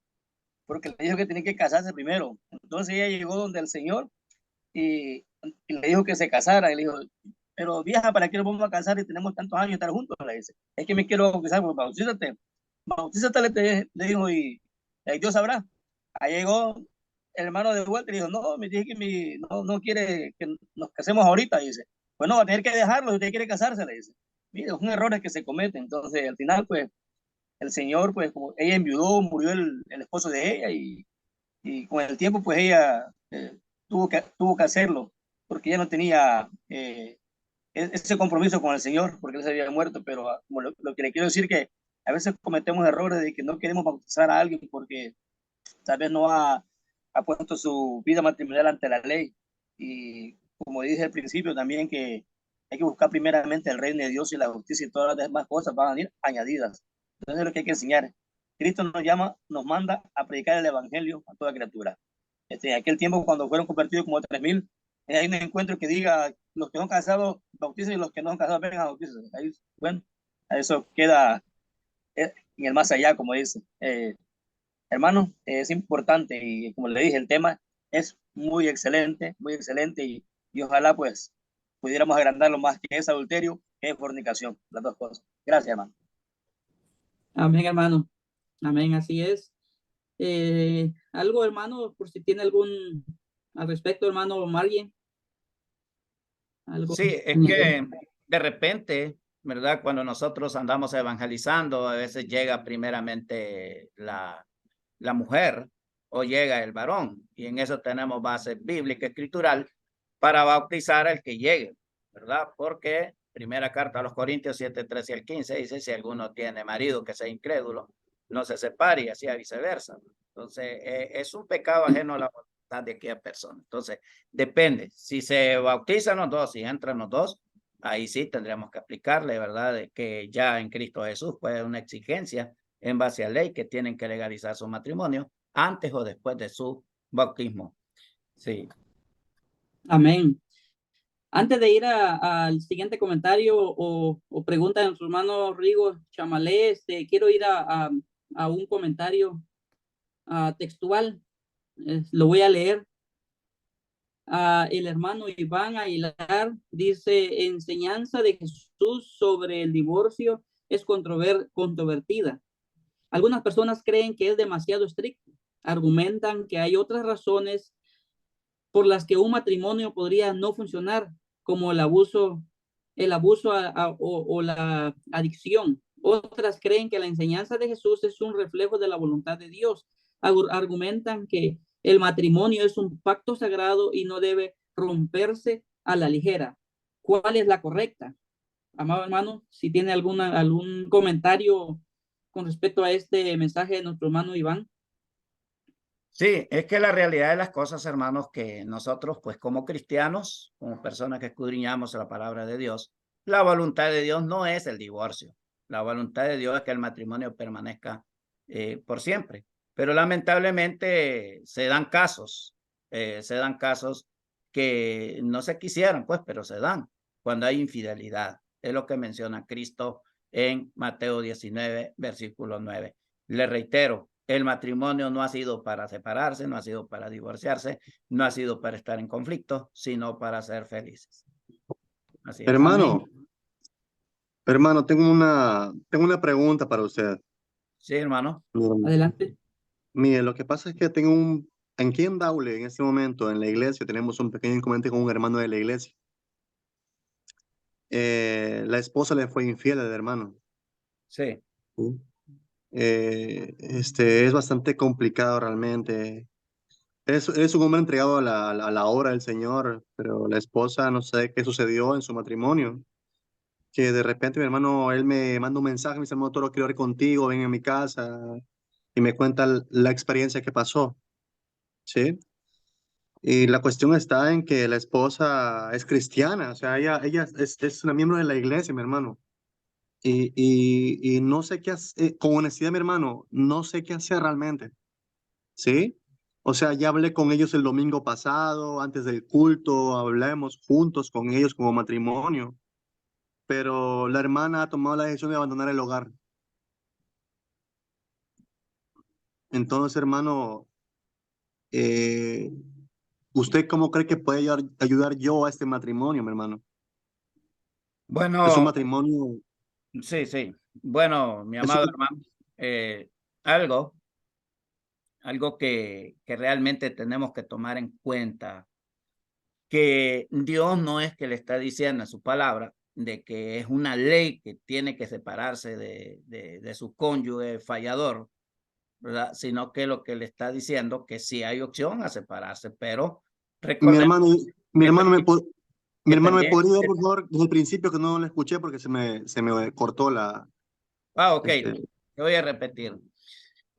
porque le dijo que tenía que casarse primero. Entonces ella llegó donde el Señor y le dijo que se casara, y le dijo, pero vieja, ¿para qué nos vamos a casar y tenemos tantos años de estar juntos? Le dice, es que me quiero bautizar, pues bautízate, le dijo, y Dios sabrá. Ahí llegó el hermano de vuelta y dijo, no, me dije que no quiere que nos casemos ahorita, y dice, bueno, va a tener que dejarlo si usted quiere casarse, le dice. Mire, son errores que se cometen. Entonces, al final, pues, el Señor, pues, como ella enviudó, murió el esposo de ella, y con el tiempo, pues, ella tuvo que hacerlo, porque ella no tenía ese compromiso con el Señor, porque él se había muerto. Pero como lo que le quiero decir, que a veces cometemos errores de que no queremos bautizar a alguien porque tal vez no ha puesto su vida matrimonial ante la ley. Y como dije al principio también, que hay que buscar primeramente el reino de Dios y la justicia, y todas las demás cosas van a venir añadidas. Entonces es lo que hay que enseñar. Cristo nos manda a predicar el evangelio a toda criatura. En aquel tiempo, cuando fueron convertidos como 3,000, hay un encuentro que diga, los que no han casado bauticen, y los que no han casado vengan a bautizar. Ahí, bueno, eso queda en el más allá, como dice. Hermano, es importante, y como le dije, el tema es muy excelente, y ojalá pues pudiéramos agrandarlo más, que es adulterio, que es fornicación, las dos cosas. Gracias, hermano. Amén, hermano. Amén, así es. Algo, hermano, por si tiene algún al respecto, hermano Marvin. Sí, es que de repente, ¿verdad? Cuando nosotros andamos evangelizando, a veces llega primeramente la mujer o llega el varón, y en eso tenemos base bíblica, escritural, para bautizar al que llegue, ¿verdad? Porque primera carta a los Corintios 7:13 al 15 dice, si alguno tiene marido que sea incrédulo, no se separe, y así viceversa. Entonces, es un pecado ajeno a la voluntad de aquella persona. Entonces, depende. Si se bautizan los dos, si entran los dos, ahí sí tendremos que aplicarle, ¿verdad? De que ya en Cristo Jesús puede una exigencia en base a ley que tienen que legalizar su matrimonio antes o después de su bautismo. Sí. Amén. Antes de ir al siguiente comentario o pregunta de nuestro hermano Rigo Chamalé, quiero ir a un comentario textual. Lo voy a leer. El hermano Iván Aguilar dice: enseñanza de Jesús sobre el divorcio es controvertida. Algunas personas creen que es demasiado estricto. Argumentan que hay otras razones por las que un matrimonio podría no funcionar, como el abuso o la adicción. Otras creen que la enseñanza de Jesús es un reflejo de la voluntad de Dios. Argumentan que el matrimonio es un pacto sagrado y no debe romperse a la ligera. ¿Cuál es la correcta? Amado hermano, si tiene algún comentario con respecto a este mensaje de nuestro hermano Iván. Sí, es que la realidad de las cosas, hermanos, que nosotros, pues como cristianos, como personas que escudriñamos la palabra de Dios, la voluntad de Dios no es el divorcio. La voluntad de Dios es que el matrimonio permanezca por siempre. Pero lamentablemente se dan casos que no se quisieran, pues, pero se dan cuando hay infidelidad. Es lo que menciona Cristo en Mateo 19, versículo 9. Le reitero, el matrimonio no ha sido para separarse, no ha sido para divorciarse, no ha sido para estar en conflicto, sino para ser felices. Así es. Hermano, hermano, tengo una pregunta para usted. Sí, hermano. Adelante. Mire, lo que pasa es que aquí en Daule, en este momento, en la iglesia, tenemos un pequeño inconveniente con un hermano de la iglesia. La esposa le fue infiel al hermano. Sí. Es bastante complicado realmente. Es un hombre entregado a la obra del Señor, pero la esposa, no sé qué sucedió en su matrimonio, que de repente mi hermano, él me manda un mensaje, me dice: hermano, todo quiero ir contigo, ven a mi casa, y me cuenta la experiencia que pasó, ¿sí? Y la cuestión está en que la esposa es cristiana, o sea, ella es una miembro de la iglesia, mi hermano. Y no sé qué hacer, con honestidad, mi hermano, no sé qué hacer realmente, ¿sí? O sea, ya hablé con ellos el domingo pasado, antes del culto, hablamos juntos con ellos como matrimonio, pero la hermana ha tomado la decisión de abandonar el hogar. Entonces, hermano, ¿usted cómo cree que puede ayudar yo a este matrimonio, mi hermano? Bueno, Es un matrimonio. sí, sí. Bueno, mi Es amado un, hermano, algo que realmente tenemos que tomar en cuenta, que Dios no es que le está diciendo en su palabra de que es una ley que tiene que separarse de su cónyuge fallador, ¿verdad? Sino que lo que le está diciendo que sí hay opción a separarse, pero mi recordemos hermano, mi que hermano también, mi que hermano me también podría dar, por favor, desde el principio, que no lo escuché porque se me cortó la. ok, te voy a repetir.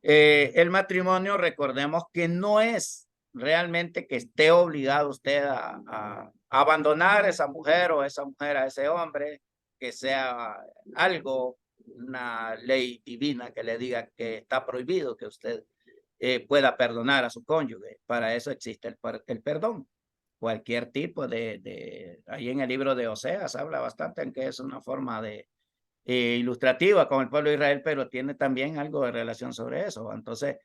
El matrimonio, recordemos que no es realmente que esté obligado usted a abandonar a esa mujer o esa mujer a ese hombre, que sea algo, una ley divina que le diga que está prohibido que usted pueda perdonar a su cónyuge. Para eso existe el perdón. Cualquier tipo ahí en el libro de Oseas habla bastante en que es una forma ilustrativa con el pueblo de Israel, pero tiene también algo de relación sobre eso. Entonces,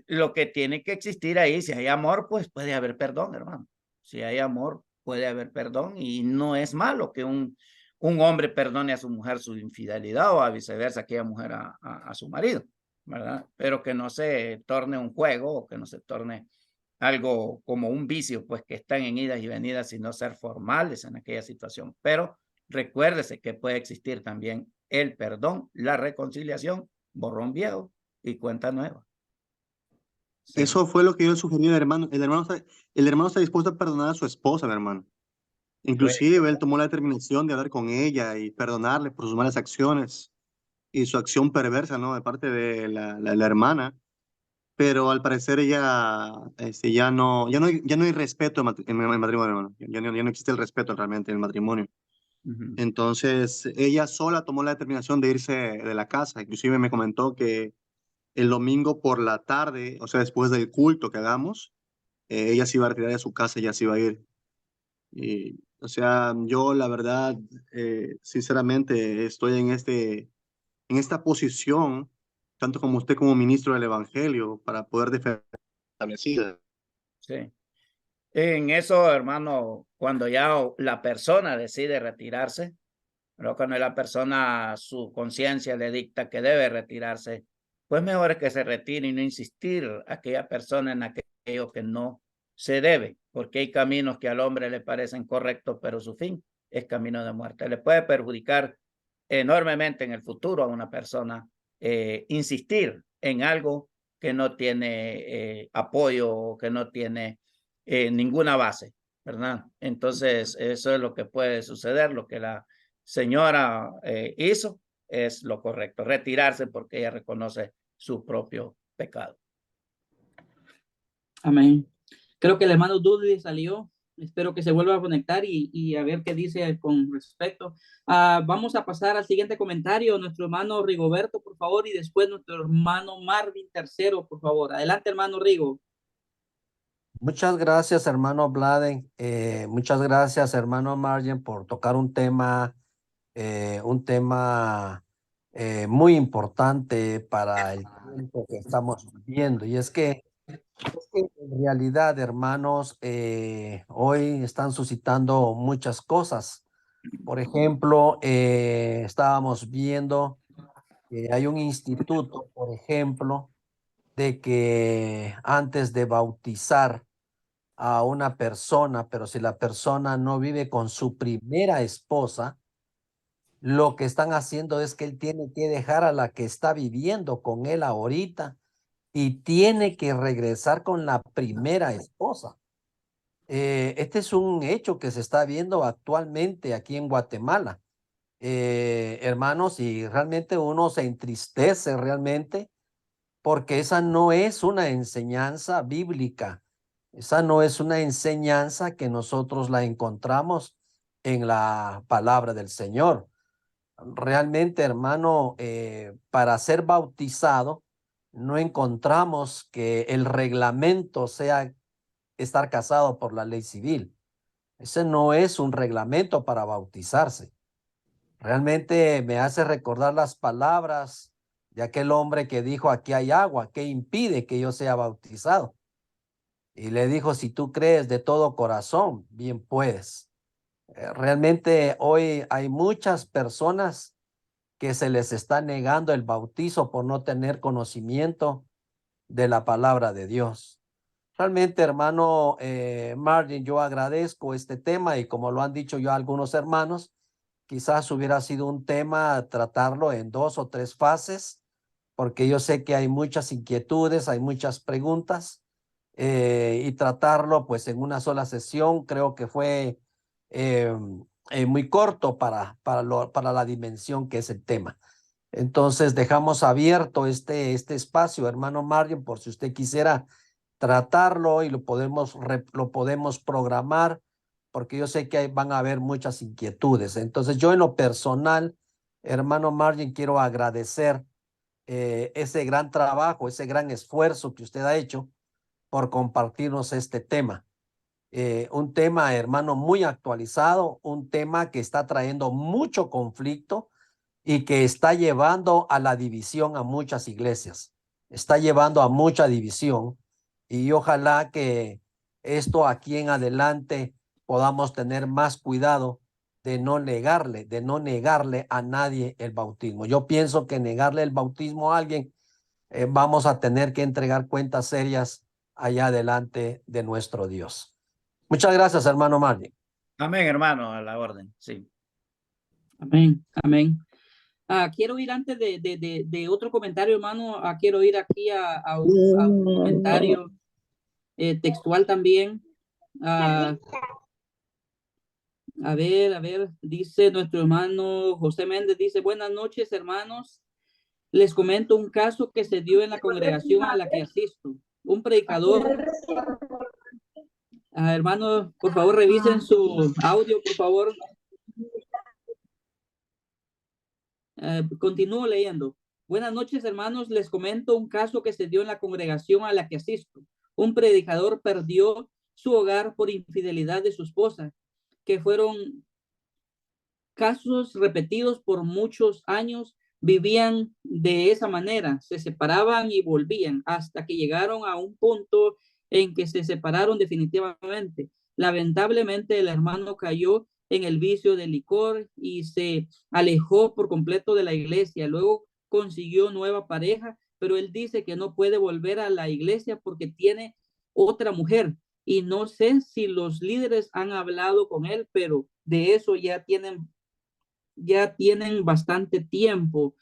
lo que tiene que existir ahí, si hay amor, pues puede haber perdón, hermano. Si hay amor, puede haber perdón, y no es malo que un hombre perdone a su mujer su infidelidad o a viceversa, aquella mujer a su marido, ¿verdad? Pero que no se torne un juego o que no se torne algo como un vicio, pues que están en idas y venidas, sino ser formales en aquella situación. Pero recuérdese que puede existir también el perdón, la reconciliación, borrón viejo y cuenta nueva. Sí. Eso fue lo que yo sugerí al hermano. El hermano está dispuesto a perdonar a su esposa, mi hermano. Inclusive él tomó la determinación de hablar con ella y perdonarle por sus malas acciones y su acción perversa, ¿no? De parte de la hermana. Pero al parecer ella, ya no hay respeto en el matrimonio, hermano. Ya no existe el respeto realmente en el matrimonio. Entonces, ella sola tomó la determinación de irse de la casa. Inclusive me comentó que el domingo por la tarde, o sea, después del culto que hagamos, ella se iba a retirar de su casa y ya se iba a ir. Y, o sea, yo la verdad, sinceramente, estoy en esta posición, tanto como usted como ministro del Evangelio, para poder defender la establecida. Sí. En eso, hermano, cuando ya la persona decide retirarse, pero cuando la persona, su conciencia le dicta que debe retirarse, pues mejor es que se retire y no insistir a aquella persona en aquello que no se debe, porque hay caminos que al hombre le parecen correctos, pero su fin es camino de muerte. Le puede perjudicar enormemente en el futuro a una persona insistir en algo que no tiene apoyo o que no tiene ninguna base, ¿verdad? Entonces, eso es lo que puede suceder. Lo que la señora hizo es lo correcto, retirarse porque ella reconoce su propio pecado. Amén. Creo que el hermano Dudley salió. Espero que se vuelva a conectar y a ver qué dice con respecto. Vamos a pasar al siguiente comentario. Nuestro hermano Rigoberto, por favor, y después nuestro hermano Marvin tercero, por favor. Adelante, hermano Rigo. Muchas gracias, hermano Bladen. Muchas gracias, hermano Margen, por tocar un tema muy importante para el tiempo que estamos viviendo. Y es que en realidad, hermanos, hoy están suscitando muchas cosas. Por ejemplo, estábamos viendo que hay un instituto, por ejemplo, de que antes de bautizar a una persona, pero si la persona no vive con su primera esposa, lo que están haciendo es que él tiene que dejar a la que está viviendo con él ahorita y tiene que regresar con la primera esposa. Este es un hecho que se está viendo actualmente aquí en Guatemala. Hermanos, y realmente uno se entristece realmente porque esa no es una enseñanza bíblica. Esa no es una enseñanza que nosotros la encontramos en la palabra del Señor. Realmente, hermano, para ser bautizado, no encontramos que el reglamento sea estar casado por la ley civil. Ese no es un reglamento para bautizarse. Realmente me hace recordar las palabras de aquel hombre que dijo, aquí hay agua, ¿qué impide que yo sea bautizado? Y le dijo, si tú crees de todo corazón, bien puedes. Realmente hoy hay muchas personas que se les está negando el bautizo por no tener conocimiento de la palabra de Dios. Realmente, hermano Martin, yo agradezco este tema y como lo han dicho yo algunos hermanos, quizás hubiera sido un tema tratarlo en 2 o 3 fases, porque yo sé que hay muchas inquietudes, hay muchas preguntas, y tratarlo pues en una sola sesión creo que fue muy corto para la dimensión que es el tema. Entonces dejamos abierto este espacio, hermano Marvin, por si usted quisiera tratarlo y lo podemos programar, porque yo sé que van a haber muchas inquietudes. Entonces yo en lo personal, hermano Marvin, quiero agradecer ese gran trabajo, ese gran esfuerzo que usted ha hecho por compartirnos este tema. Un tema, hermano, muy actualizado, un tema que está trayendo mucho conflicto y que está llevando a la división a muchas iglesias. Está llevando a mucha división y ojalá que esto aquí en adelante podamos tener más cuidado de no negarle a nadie el bautismo. Yo pienso que negarle el bautismo a alguien, vamos a tener que entregar cuentas serias allá adelante de nuestro Dios. Muchas gracias, hermano Marley. Amén, hermano, a la orden, sí. Amén, amén. Quiero ir antes de otro comentario, hermano, quiero ir aquí a un comentario textual también. A ver, dice nuestro hermano José Méndez, dice, buenas noches, hermanos. Les comento un caso que se dio en la congregación a la que asisto. Un predicador. Hermanos, por favor, revisen su audio, por favor. Continúo leyendo. Buenas noches, hermanos. Les comento un caso que se dio en la congregación a la que asisto. Un predicador perdió su hogar por infidelidad de su esposa que fueron casos repetidos por muchos años, vivían de esa manera, se separaban y volvían hasta que llegaron a un punto en que se separaron definitivamente. Lamentablemente el hermano cayó en el vicio del licor y se alejó por completo de la iglesia. Luego consiguió nueva pareja, pero él dice que no puede volver a la iglesia porque tiene otra mujer. Y no sé si los líderes han hablado con él, pero de eso ya tienen bastante tiempo.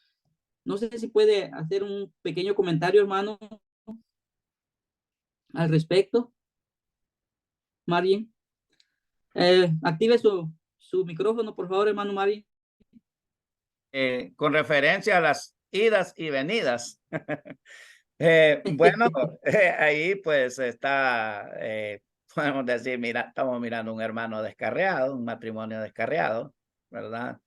No sé si puede hacer un pequeño comentario, hermano, al respecto. Marien. Active su micrófono, por favor, hermano Marien. Con referencia a las idas y venidas. Bueno, ahí pues está, podemos decir, mira, estamos mirando un hermano descarriado, un matrimonio descarriado, ¿verdad?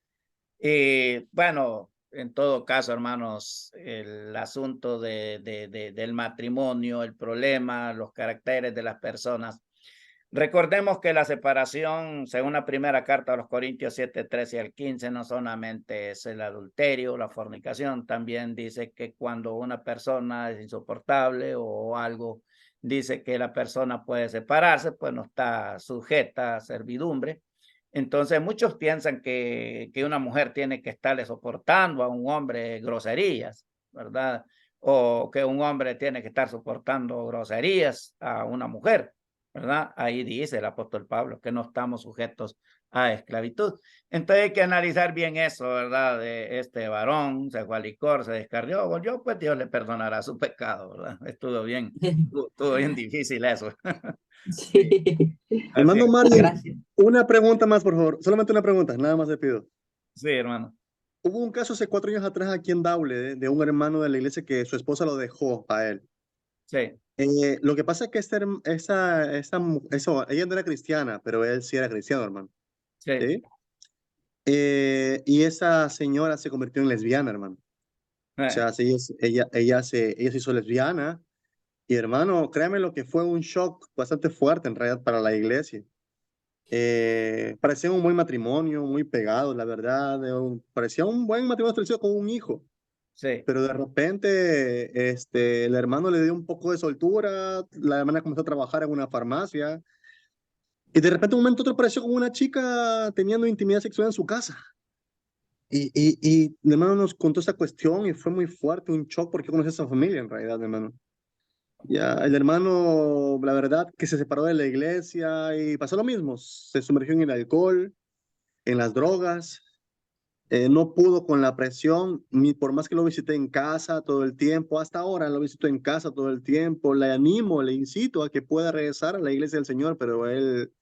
Y bueno, en todo caso, hermanos, el asunto del matrimonio, el problema, los caracteres de las personas. Recordemos que la separación, según la primera carta a los Corintios 7, 13 al 15, no solamente es el adulterio, la fornicación, también dice que cuando una persona es insoportable o algo, dice que la persona puede separarse, pues no está sujeta a servidumbre. Entonces muchos piensan que una mujer tiene que estarle soportando a un hombre groserías, ¿verdad? O que un hombre tiene que estar soportando groserías a una mujer, ¿verdad? Ahí dice el apóstol Pablo que no estamos sujetos a esclavitud. Entonces hay que analizar bien eso, ¿verdad? De este varón, se fue al licor, se descarrió, volvió, pues Dios le perdonará su pecado, ¿verdad? Estuvo bien difícil eso. Sí. Hermano Mario, Gracias. una pregunta más, por favor. Solamente una pregunta, nada más le pido. Sí, hermano. Hubo un caso hace 4 años atrás aquí en Daule de un hermano de la iglesia que su esposa lo dejó a él. Sí. Lo que pasa es que ella no era cristiana, pero él sí era cristiano, hermano. Sí. ¿Sí? Y esa señora se convirtió en lesbiana, hermano. O sea, sí, ella se hizo lesbiana. Y hermano, créame lo que fue un shock bastante fuerte en realidad para la iglesia. Parecía un buen matrimonio, muy pegado, la verdad. Parecía un buen matrimonio establecido con un hijo. Sí. Pero de repente, el hermano le dio un poco de soltura, la hermana comenzó a trabajar en una farmacia. Y de repente, un momento otro apareció con una chica teniendo intimidad sexual en su casa. Y el hermano nos contó esa cuestión y fue muy fuerte, un shock, porque conocí a esa familia en realidad, hermano. Ya, el hermano, la verdad, que se separó de la iglesia y pasó lo mismo. Se sumergió en el alcohol, en las drogas. No pudo con la presión, ni por más que lo visité en casa todo el tiempo. Hasta ahora lo visito en casa todo el tiempo. Le animo, le incito a que pueda regresar a la iglesia del Señor, pero él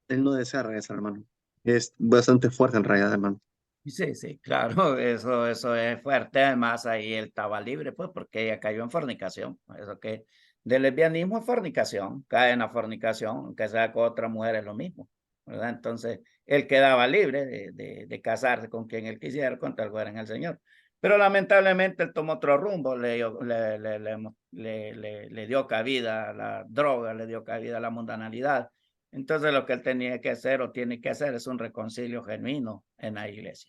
no desea regresar, hermano. Es bastante fuerte en realidad, hermano. Sí, sí, claro, eso es fuerte. Además, ahí él estaba libre, pues, porque ella cayó en fornicación. Eso que del lesbianismo es fornicación, cae en la fornicación, aunque sea con otra mujer es lo mismo, ¿verdad? Entonces, él quedaba libre de casarse con quien él quisiera, con tal fuera en el Señor. Pero lamentablemente él tomó otro rumbo, le dio cabida a la droga, le dio cabida a la mundanalidad. Entonces lo que él tenía que hacer o tiene que hacer es un reconcilio genuino en la iglesia.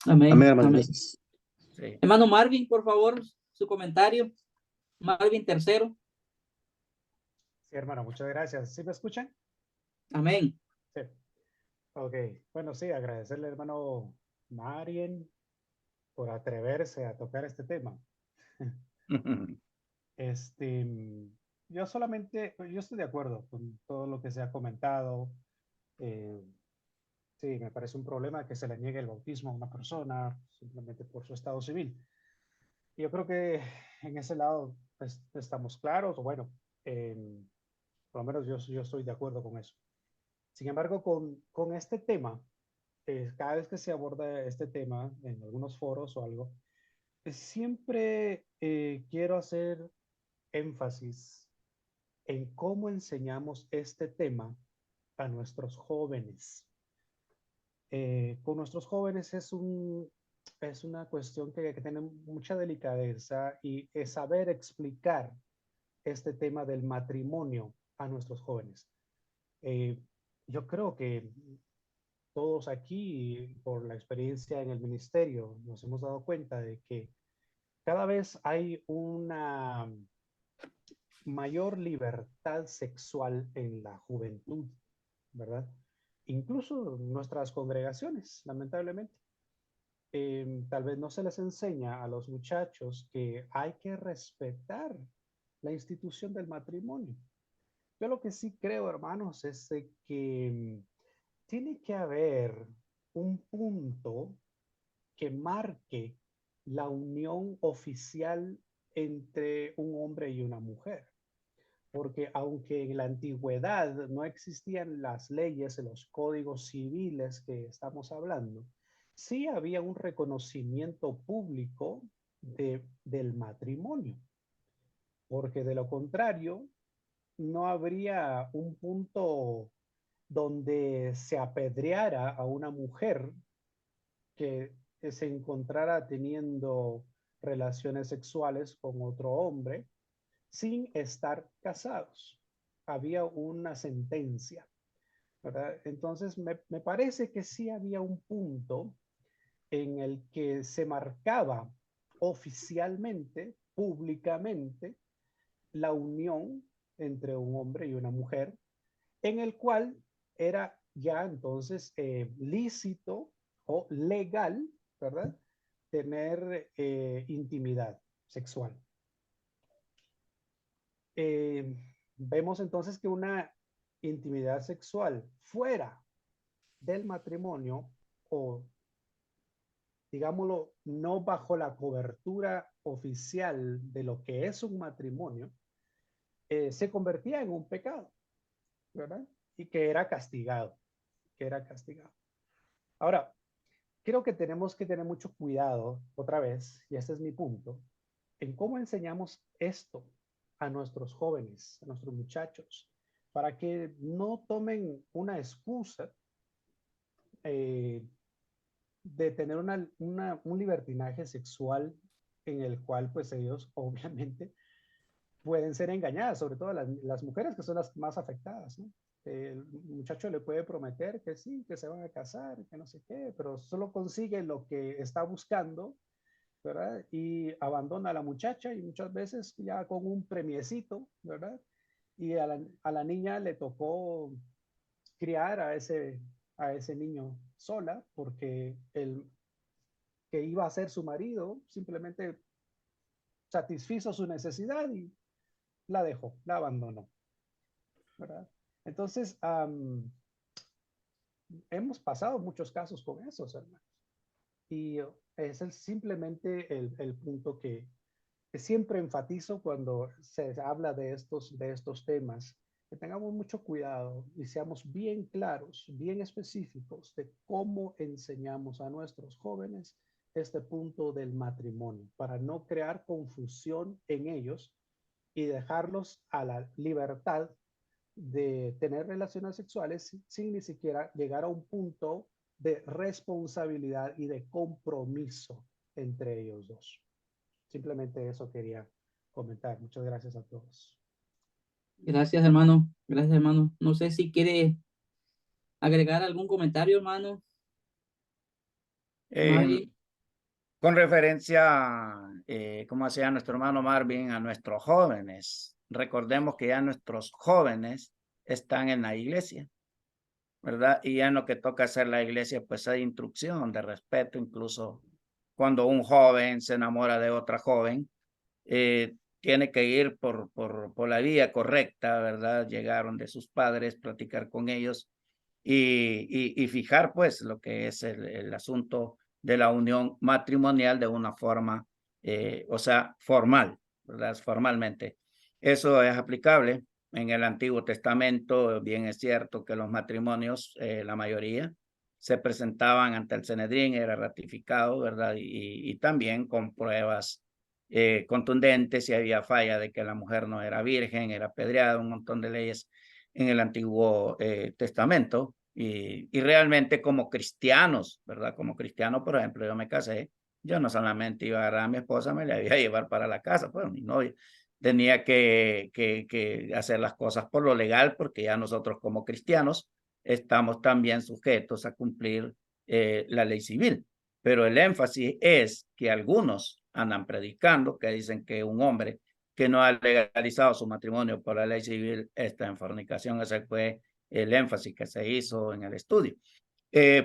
Amén. Amén, hermano. Amén. Gracias. Sí. Hermano Marvin, por favor, su comentario. Marvin tercero. Sí, hermano, muchas gracias. ¿Sí me escuchan? Amén. Sí. Ok. Bueno, sí, agradecerle, hermano Marien, por atreverse a tocar este tema. Yo estoy de acuerdo con todo lo que se ha comentado. Sí, me parece un problema que se le niegue el bautismo a una persona simplemente por su estado civil. Y yo creo que en ese lado pues, estamos claros, o bueno, por lo menos yo estoy de acuerdo con eso. Sin embargo, con este tema, cada vez que se aborda este tema en algunos foros o algo, siempre quiero hacer énfasis en cómo enseñamos este tema a nuestros jóvenes. Con nuestros jóvenes es una cuestión que tiene mucha delicadeza y es saber explicar este tema del matrimonio a nuestros jóvenes. yo creo que todos aquí, por la experiencia en el ministerio, nos hemos dado cuenta de que cada vez hay una mayor libertad sexual en la juventud, ¿verdad? Incluso en nuestras congregaciones, lamentablemente. Tal vez no se les enseña a los muchachos que hay que respetar la institución del matrimonio. Yo lo que sí creo, hermanos, es de que tiene que haber un punto que marque la unión oficial entre un hombre y una mujer. Porque aunque en la antigüedad no existían las leyes, los códigos civiles que estamos hablando, sí había un reconocimiento público del matrimonio. Porque de lo contrario, no habría un punto donde se apedreara a una mujer que se encontrara teniendo relaciones sexuales con otro hombre sin estar casados. Había una sentencia, ¿verdad? Entonces, me parece que sí había un punto en el que se marcaba oficialmente, públicamente, la unión entre un hombre y una mujer, en el cual era ya entonces lícito o legal, ¿verdad? Tener intimidad sexual. Vemos entonces que una intimidad sexual fuera del matrimonio, o digámoslo, no bajo la cobertura oficial de lo que es un matrimonio, se convertía en un pecado, ¿verdad? Y que era castigado, Ahora, creo que tenemos que tener mucho cuidado, otra vez, y este es mi punto, en cómo enseñamos esto a nuestros jóvenes, a nuestros muchachos, para que no tomen una excusa de tener un libertinaje sexual en el cual pues ellos obviamente pueden ser engañadas, sobre todo las mujeres que son las más afectadas, ¿no? El muchacho le puede prometer que sí, que se van a casar, que no sé qué, pero solo consigue lo que está buscando, ¿verdad? Y abandona a la muchacha y muchas veces ya con un premiecito, ¿verdad? Y a la niña le tocó criar a ese niño sola porque el que iba a ser su marido simplemente satisfizo su necesidad y la dejó, la abandonó, ¿verdad? Entonces, hemos pasado muchos casos con esos, hermanos. Y es simplemente el punto que siempre enfatizo cuando se habla de estos temas, que tengamos mucho cuidado y seamos bien claros, bien específicos de cómo enseñamos a nuestros jóvenes este punto del matrimonio, para no crear confusión en ellos y dejarlos a la libertad de tener relaciones sexuales sin ni siquiera llegar a un punto de responsabilidad y de compromiso entre ellos dos. Simplemente eso quería comentar. Muchas gracias a todos. Gracias, hermano. Gracias, hermano. No sé si quiere agregar algún comentario, hermano. Marvin. Con referencia, como hacía nuestro hermano Marvin, a nuestros jóvenes. Recordemos que ya nuestros jóvenes están en la iglesia, ¿verdad? Y ya en lo que toca hacer la iglesia, pues hay instrucción de respeto, incluso cuando un joven se enamora de otra joven, tiene que ir por la vía correcta, ¿verdad? Llegar donde sus padres, platicar con ellos y fijar pues lo que es el asunto de la unión matrimonial de una forma, o sea, formal, ¿verdad? Formalmente. Eso es aplicable en el Antiguo Testamento. Bien es cierto que los matrimonios, la mayoría, se presentaban ante el Sanedrín, era ratificado, ¿verdad? Y también con pruebas contundentes, si había falla de que la mujer no era virgen, era apedreada, un montón de leyes en el Antiguo Testamento. Y realmente como cristianos, ¿verdad? Como cristiano, por ejemplo, yo me casé, yo no solamente iba a agarrar a mi esposa, me la iba a llevar para la casa, pues mi novia. Tenía que hacer las cosas por lo legal, porque ya nosotros como cristianos estamos también sujetos a cumplir la ley civil. Pero el énfasis es que algunos andan predicando que dicen que un hombre que no ha legalizado su matrimonio por la ley civil está en fornicación. Ese fue el énfasis que se hizo en el estudio.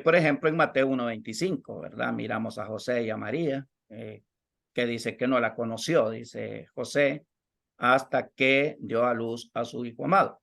Por ejemplo, en Mateo 1:25, ¿verdad? Miramos a José y a María, que dice que no la conoció, dice José, hasta que dio a luz a su hijo amado.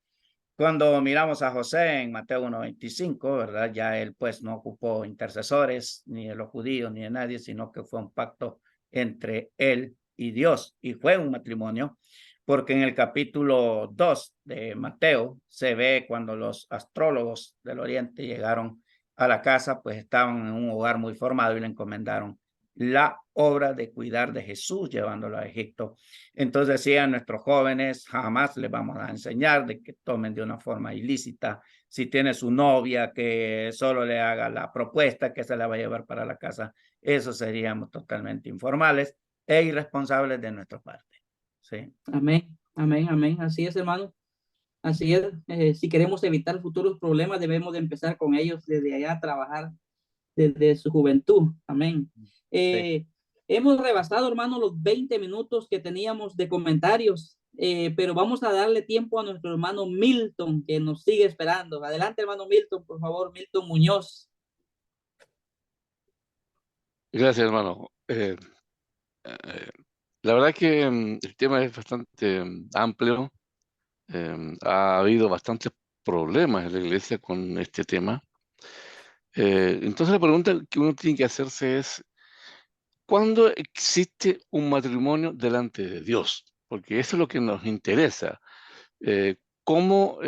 Cuando miramos a José en Mateo 1:25, ¿verdad? Ya él pues no ocupó intercesores, ni de los judíos, ni de nadie, sino que fue un pacto entre él y Dios, y fue un matrimonio, porque en el capítulo 2 de Mateo se ve cuando los astrólogos del Oriente llegaron a la casa, pues estaban en un hogar muy formado y le encomendaron la obra de cuidar de Jesús llevándolo a Egipto. Entonces decían nuestros jóvenes, jamás les vamos a enseñar de que tomen de una forma ilícita. Si tiene su novia, que solo le haga la propuesta que se la va a llevar para la casa. Eso seríamos totalmente informales e irresponsables de nuestra parte. ¿Sí? Amén, amén, amén. Así es, hermano. Así es. Si queremos evitar futuros problemas, debemos de empezar con ellos desde allá a trabajar desde su juventud. Amén. Sí. Hemos rebasado, hermano, los 20 minutos que teníamos de comentarios, pero vamos a darle tiempo a nuestro hermano Milton, que nos sigue esperando. Adelante, hermano Milton, por favor, Milton Muñoz. Gracias, hermano. La verdad que el tema es bastante amplio. Ha habido bastantes problemas en la iglesia con este tema. Entonces la pregunta que uno tiene que hacerse es, ¿cuándo existe un matrimonio delante de Dios? Porque eso es lo que nos interesa. ¿Cómo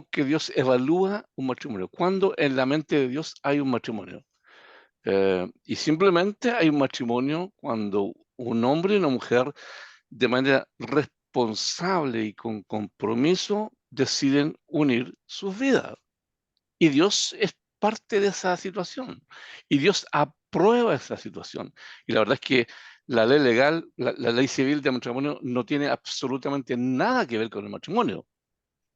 que Dios evalúa un matrimonio? ¿Cuándo en la mente de Dios hay un matrimonio? Y simplemente hay un matrimonio cuando un hombre y una mujer de manera responsable y con compromiso deciden unir sus vidas. Y Dios es parte de esa situación. Y Dios aprueba esa situación. Y la verdad es que la ley legal, la ley civil de matrimonio no tiene absolutamente nada que ver con el matrimonio.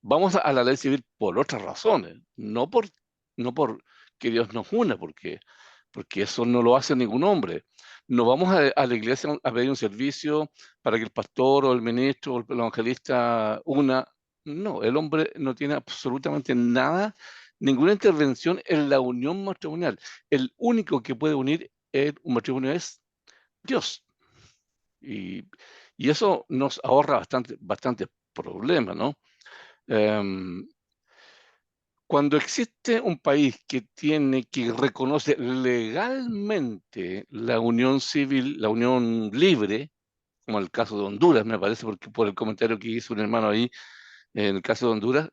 Vamos a la ley civil por otras razones, no por que Dios nos una, porque eso no lo hace ningún hombre. No vamos a la iglesia a pedir un servicio para que el pastor o el ministro o el evangelista una. No, el hombre no tiene absolutamente nada, ninguna intervención en la unión matrimonial. El único que puede unir un matrimonio es Dios. Y eso nos ahorra bastante problemas, ¿no? Cuando existe un país que reconoce legalmente la unión civil, la unión libre, como el caso de Honduras, me parece, porque por el comentario que hizo un hermano ahí, en el caso de Honduras,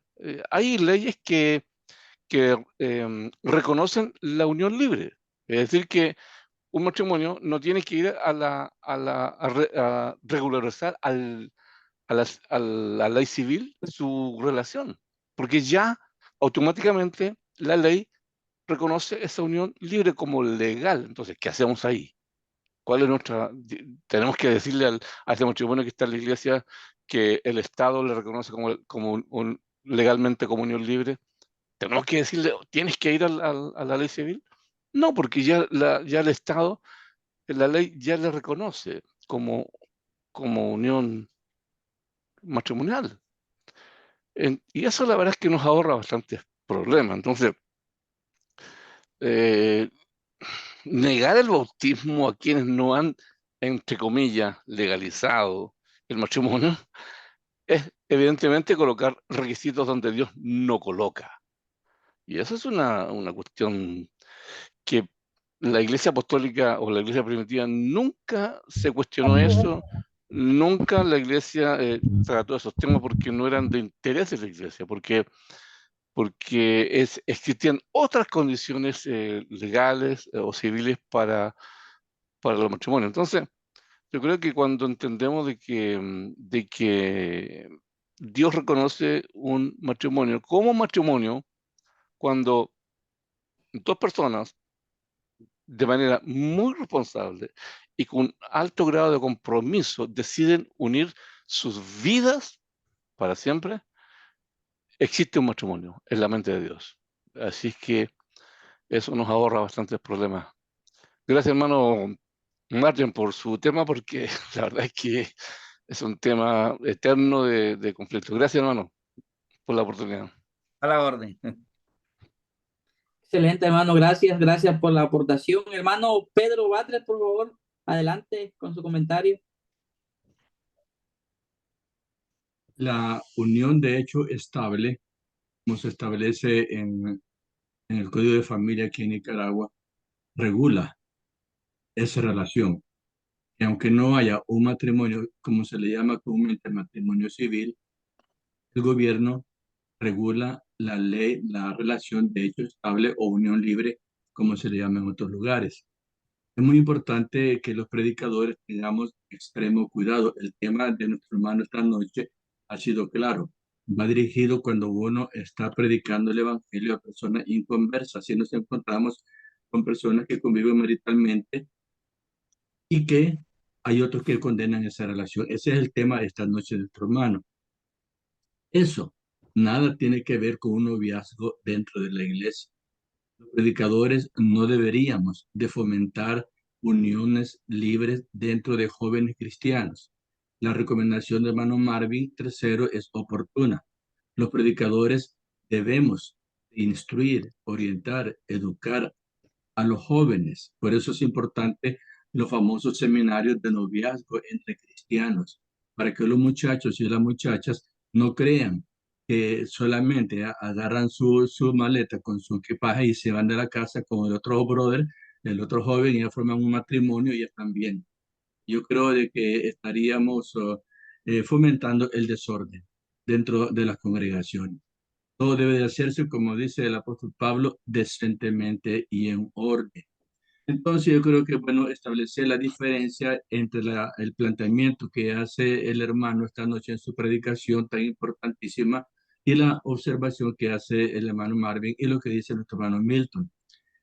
hay leyes que reconocen la unión libre. Es decir, que un matrimonio no tiene que ir a regularizar a la ley civil su relación, porque ya automáticamente la ley reconoce esa unión libre como legal. Entonces, ¿qué hacemos ahí? ¿Cuál es tenemos que decirle a ese matrimonio que está en la iglesia que el Estado le reconoce como legalmente como unión libre? ¿Tenemos que decirle, tienes que ir a la ley civil? No, porque ya el Estado, la ley ya le reconoce como unión matrimonial. Y eso la verdad es que nos ahorra bastantes problemas. Entonces, negar el bautismo a quienes no han, entre comillas, legalizado el matrimonio es evidentemente colocar requisitos donde Dios no coloca. Y eso es una cuestión que la Iglesia Apostólica o la Iglesia Primitiva nunca se cuestionó eso, nunca la Iglesia trató esos temas porque no eran de interés de la Iglesia, porque existían otras condiciones legales o civiles para los matrimonios. Entonces, yo creo que cuando entendemos de que Dios reconoce un matrimonio como matrimonio, cuando dos personas de manera muy responsable y con alto grado de compromiso deciden unir sus vidas para siempre, existe un matrimonio en la mente de Dios. Así es que eso nos ahorra bastantes problemas. Gracias, hermano Martin, por su tema, porque la verdad es que es un tema eterno de conflicto. Gracias, hermano, por la oportunidad. A la orden. Excelente, hermano. Gracias, gracias por la aportación. Hermano Pedro Batres, por favor, adelante con su comentario. La unión de hecho estable, como se establece en el Código de Familia aquí en Nicaragua, regula esa relación. Y aunque no haya un matrimonio, como se le llama comúnmente matrimonio civil, el gobierno regula la ley, la relación de hecho estable o unión libre, como se le llama en otros lugares. Es muy importante que los predicadores tengamos extremo cuidado. El tema de nuestro hermano esta noche ha sido claro. Va dirigido cuando uno está predicando el evangelio a personas inconversas. Si nos encontramos con personas que conviven maritalmente y que hay otros que condenan esa relación. Ese es el tema de esta noche de nuestro hermano. Eso nada tiene que ver con un noviazgo dentro de la iglesia. Los predicadores no deberíamos de fomentar uniones libres dentro de jóvenes cristianos. La recomendación del hermano Marvin III es oportuna. Los predicadores debemos instruir, orientar, educar a los jóvenes. Por eso es importante los famosos seminarios de noviazgo entre cristianos, para que los muchachos y las muchachas no crean que solamente agarran su maleta con su equipaje y se van de la casa con el otro brother, el otro joven, y ya forman un matrimonio y ya están bien. Yo creo de que estaríamos fomentando el desorden dentro de las congregaciones. Todo debe de hacerse, como dice el apóstol Pablo, decentemente y en orden. Entonces yo creo que bueno establecer la diferencia entre el planteamiento que hace el hermano esta noche en su predicación tan importantísima y la observación que hace el hermano Marvin y lo que dice nuestro hermano Milton.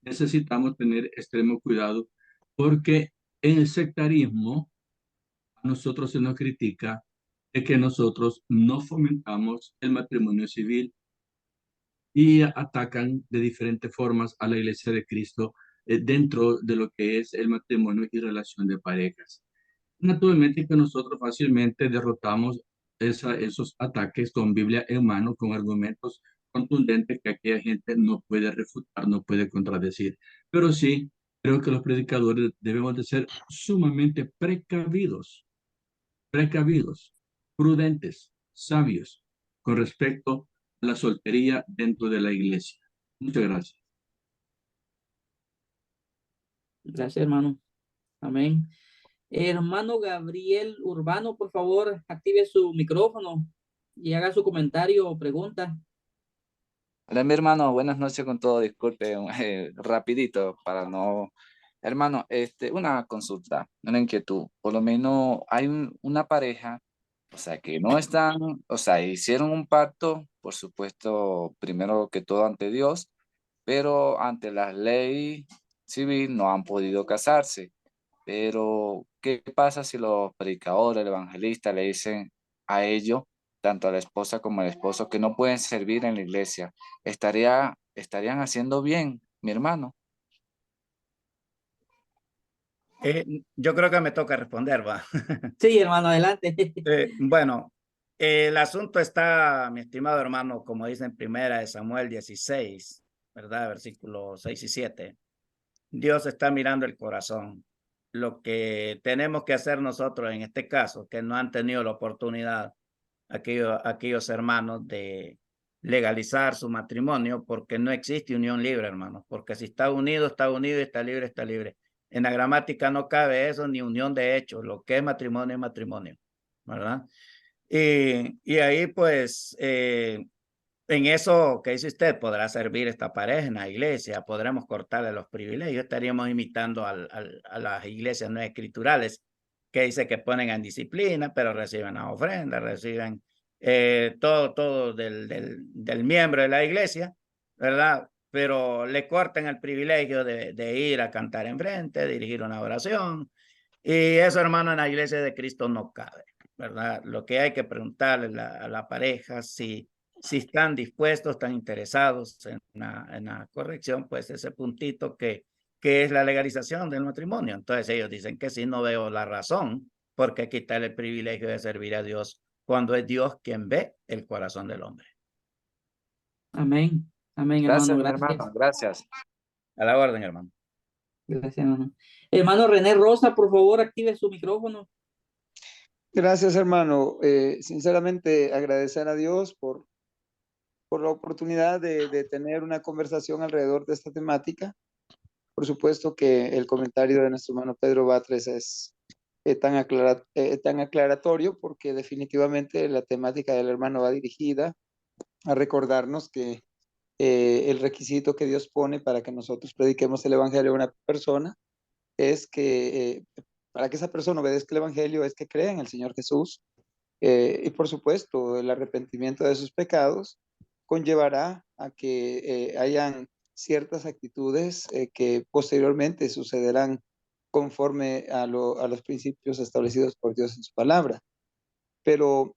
Necesitamos tener extremo cuidado porque en el sectarismo a nosotros se nos critica de que nosotros no fomentamos el matrimonio civil y atacan de diferentes formas a la Iglesia de Cristo dentro de lo que es el matrimonio y relación de parejas. Naturalmente que nosotros fácilmente derrotamos esos ataques con Biblia en mano, con argumentos contundentes que aquella gente no puede refutar, no puede contradecir. Pero sí, creo que los predicadores debemos de ser sumamente precavidos, prudentes, sabios con respecto a la soltería dentro de la iglesia. Muchas gracias. Gracias, hermano. Amén. Hermano Gabriel Urbano, por favor, active su micrófono y haga su comentario o pregunta. Hola, mi hermano, buenas noches con todo. Disculpe, rapidito para no... Hermano, una consulta, una inquietud. Por lo menos hay una pareja, o sea, que no están, o sea, hicieron un pacto, por supuesto, primero que todo ante Dios, pero ante la ley civil no han podido casarse. Pero, ¿qué pasa si los predicadores, el evangelista le dicen a ellos, tanto a la esposa como al esposo, que no pueden servir en la iglesia? ¿Estarían haciendo bien, mi hermano? Yo creo que me toca responder, va. Sí, hermano, adelante. Bueno, el asunto está, mi estimado hermano, como dice en primera de Samuel 16, ¿verdad? Versículos 6 y 7. Dios está mirando el corazón. Lo que tenemos que hacer nosotros en este caso, que no han tenido la oportunidad, aquellos hermanos, de legalizar su matrimonio, porque no existe unión libre, hermanos, porque si está unido, y está libre, está libre. En la gramática no cabe eso, ni unión de hechos. Lo que es matrimonio, ¿verdad? Y ahí, pues, en eso que dice usted, podrá servir esta pareja en la iglesia, podremos cortarle los privilegios, estaríamos imitando a las iglesias no escriturales, que dice que ponen en disciplina, pero reciben la ofrenda, reciben todo del miembro de la iglesia, ¿verdad? Pero le cortan el privilegio de ir a cantar enfrente, dirigir una oración, y eso, hermano, en la iglesia de Cristo no cabe, ¿verdad? Lo que hay que preguntarle a la pareja si si están dispuestos, están interesados en la corrección, pues ese puntito que es la legalización del matrimonio. Entonces ellos dicen que sí, no veo la razón por qué quitar el privilegio de servir a Dios cuando es Dios quien ve el corazón del hombre. Amén. Amén, Gracias, hermano. mi Gracias. hermano. Gracias. A la orden, hermano. Gracias, hermano. Hermano René Rosa, por favor, active su micrófono. Gracias, hermano. Sinceramente, agradecer a Dios por la oportunidad de tener una conversación alrededor de esta temática. Por supuesto que el comentario de nuestro hermano Pedro Batres es tan aclaratorio, porque definitivamente la temática del hermano va dirigida a recordarnos que el requisito que Dios pone para que nosotros prediquemos el evangelio a una persona es que para que esa persona obedezca el evangelio es que crea en el Señor Jesús, y por supuesto el arrepentimiento de sus pecados conllevará a que hayan ciertas actitudes que posteriormente sucederán conforme a los principios establecidos por Dios en su palabra. Pero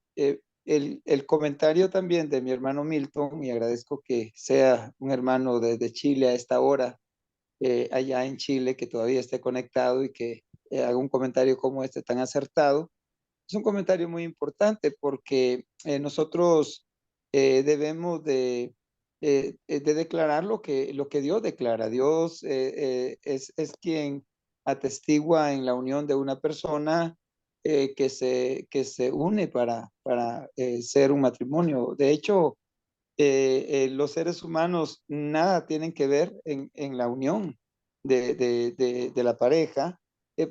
el comentario también de mi hermano Milton, y agradezco que sea un hermano de Chile a esta hora, allá en Chile, que todavía esté conectado y que haga un comentario como este tan acertado. Es un comentario muy importante porque nosotros debemos de declarar lo que Dios declara. Dios es quien atestigua en la unión de una persona que se une para ser un matrimonio. De hecho, los seres humanos nada tienen que ver en la unión de la pareja.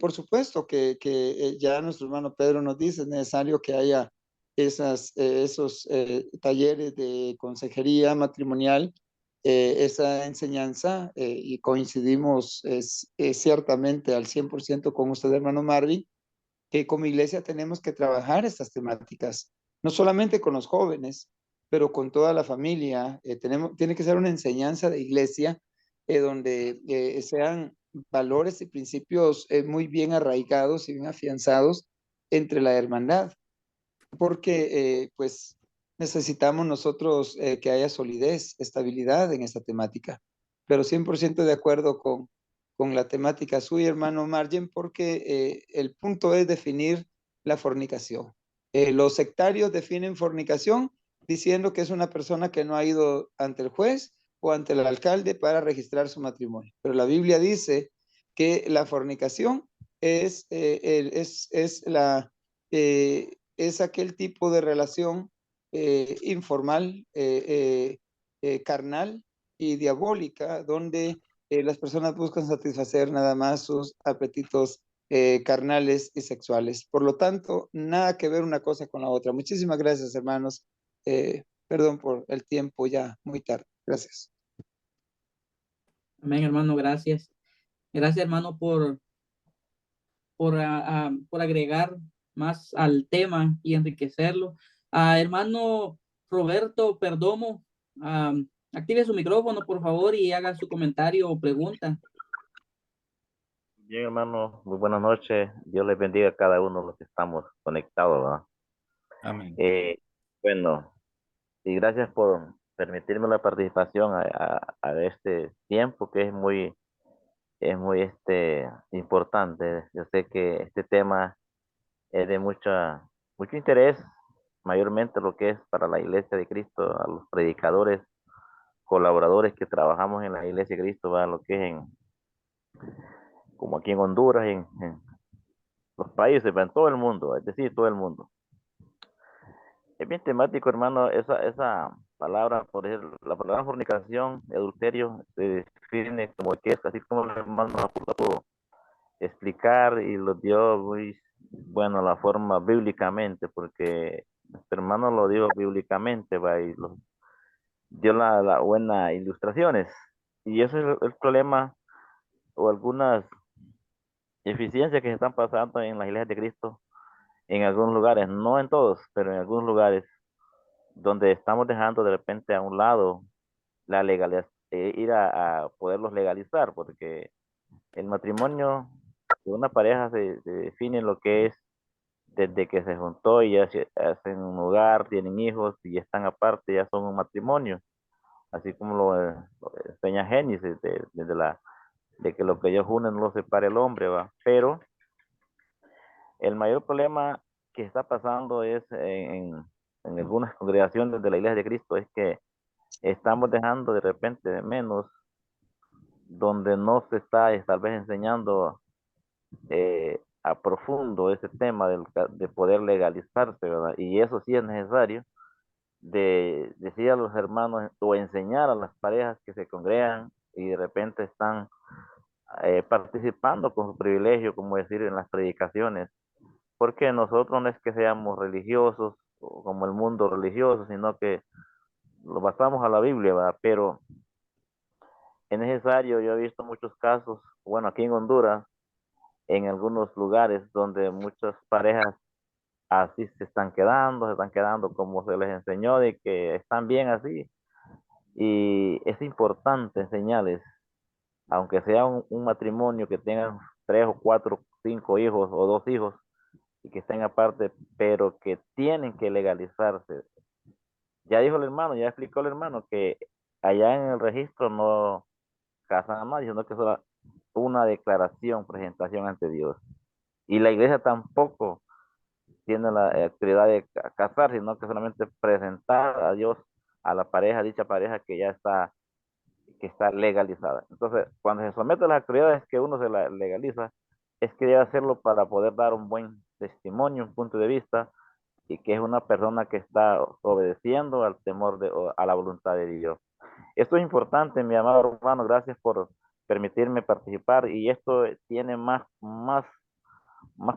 Por supuesto que ya nuestro hermano Pedro nos dice, es necesario que haya esos talleres de consejería matrimonial, esa enseñanza, y coincidimos ciertamente al 100% con usted, hermano Marvin, que como iglesia tenemos que trabajar estas temáticas, no solamente con los jóvenes, pero con toda la familia. Tiene que ser una enseñanza de iglesia donde sean valores y principios muy bien arraigados y bien afianzados entre la hermandad, porque pues necesitamos nosotros que haya solidez, estabilidad en esta temática. Pero 100% de acuerdo con la temática suya, hermano Margen, porque el punto es definir la fornicación. Los sectarios definen fornicación diciendo que es una persona que no ha ido ante el juez o ante el alcalde para registrar su matrimonio. Pero la Biblia dice que la fornicación es aquel tipo de relación informal, carnal y diabólica, donde las personas buscan satisfacer nada más sus apetitos carnales y sexuales. Por lo tanto, nada que ver una cosa con la otra. Muchísimas gracias, hermanos. Perdón por el tiempo ya muy tarde. Gracias. Amén, hermano, gracias. Gracias, hermano, por agregar más al tema y enriquecerlo. Hermano Roberto Perdomo, active su micrófono, por favor, y haga su comentario o pregunta. Bien, hermano, muy buenas noches. Dios les bendiga a cada uno de los que estamos conectados, ¿verdad? Amén. Bueno, y gracias por permitirme la participación a este tiempo que es muy importante. Yo sé que este tema es de mucho interés, mayormente lo que es para la Iglesia de Cristo, a los predicadores, colaboradores que trabajamos en la Iglesia de Cristo, ¿verdad? Lo que es como aquí en Honduras, en los países, en todo el mundo, es decir, todo el mundo. Es bien temático, hermano, esa palabra, por ejemplo, la palabra fornicación, adulterio, se define como que es, así como el hermano la pudo explicar y lo dio muy bueno la forma bíblicamente, porque nuestro hermano lo dio bíblicamente, va, y dio la buena ilustraciones. Y ese es el problema o algunas eficiencias que se están pasando en las iglesias de Cristo en algunos lugares, no en todos, pero en algunos lugares donde estamos dejando de repente a un lado la legalidad, ir a poderlos legalizar, porque el matrimonio de una pareja se define en lo que es desde que se juntó y ya hacen un hogar, tienen hijos y están aparte, ya son un matrimonio, así como lo enseña Génesis, de que lo que ellos unen no lo separa el hombre, ¿va? Pero el mayor problema que está pasando es en algunas congregaciones de la Iglesia de Cristo, es que estamos dejando de repente de menos, donde no se está tal vez enseñando a profundo ese tema de poder legalizarse, ¿verdad? Y eso sí es necesario, de decir a los hermanos o enseñar a las parejas que se congregan y de repente están participando con su privilegio, como decir, en las predicaciones, porque nosotros no es que seamos religiosos o como el mundo religioso, sino que lo basamos a la Biblia, ¿verdad? Pero es necesario, yo he visto muchos casos, bueno, aquí en Honduras, en algunos lugares donde muchas parejas así se están quedando como se les enseñó, de que están bien así. Y es importante enseñarles, aunque sea un matrimonio que tengan 3 o 4 o 5 hijos o 2 hijos y que estén aparte, pero que tienen que legalizarse. Ya dijo el hermano, ya explicó el hermano que allá en el registro no casan a nadie, sino que es solo una declaración, presentación ante Dios. Y la iglesia tampoco tiene la actividad de casar, sino que solamente presentar a Dios a la pareja, dicha pareja que ya está, que está legalizada. Entonces, cuando se somete a las actividades que uno se la legaliza, es que debe hacerlo para poder dar un buen testimonio, un punto de vista, y que es una persona que está obedeciendo al temor o a la voluntad de Dios. Esto es importante, mi amado hermano, gracias por permitirme participar, y esto tiene más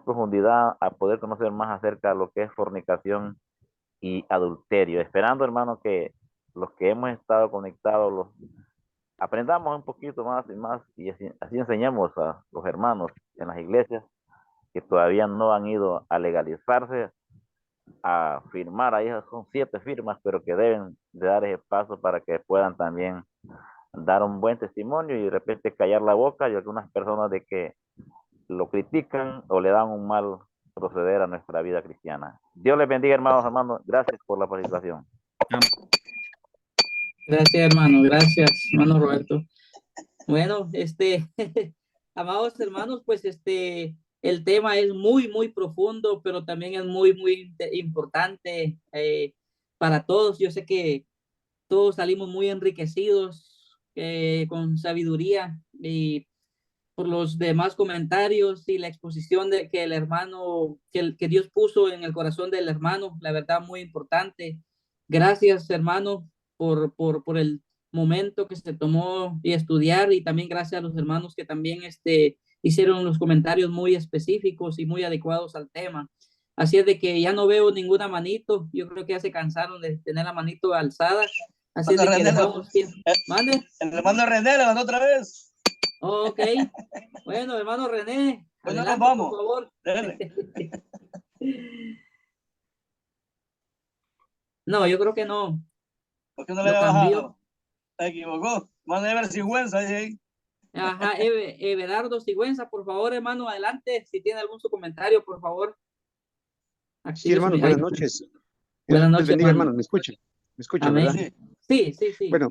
profundidad a poder conocer más acerca de lo que es fornicación y adulterio. Esperando, hermano, que los que hemos estado conectados aprendamos un poquito más y más, y así enseñamos a los hermanos en las iglesias que todavía no han ido a legalizarse, a firmar. Ahí son 7 firmas, pero que deben de dar ese paso para que puedan también dar un buen testimonio y de repente callar la boca y algunas personas de que lo critican o le dan un mal proceder a nuestra vida cristiana. Dios les bendiga, hermanos. Gracias por la participación. Gracias, hermano. Gracias, hermano Roberto. Bueno, amados hermanos, pues el tema es muy profundo, pero también es muy importante para todos. Yo sé que todos salimos muy enriquecidos con sabiduría y por los demás comentarios y la exposición de que el hermano, que Dios puso en el corazón del hermano, la verdad muy importante. Gracias, hermano, por el momento que se tomó y estudiar, y también gracias a los hermanos que también hicieron los comentarios muy específicos y muy adecuados al tema. Así es de que ya no veo ninguna manito, yo creo que ya se cansaron de tener la manito alzada. Así es de que dejamos ¿Mande? El hermano René le mandó otra vez. Ok, bueno, hermano René, Pues adelante, nos vamos. por favor. No, yo creo que no. ¿Por qué no le había bajado? Se equivocó. Mano Ever Sigüenza, dice ahí. Ajá, Everardo Sigüenza, por favor, hermano, adelante. Si tiene algún su comentario, por favor. Sí, hermano, buenas noches. Buenas noches, bendiga, hermano. hermano. ¿Me escuchan? ¿Me escuchan, Amén. verdad? Sí. Bueno,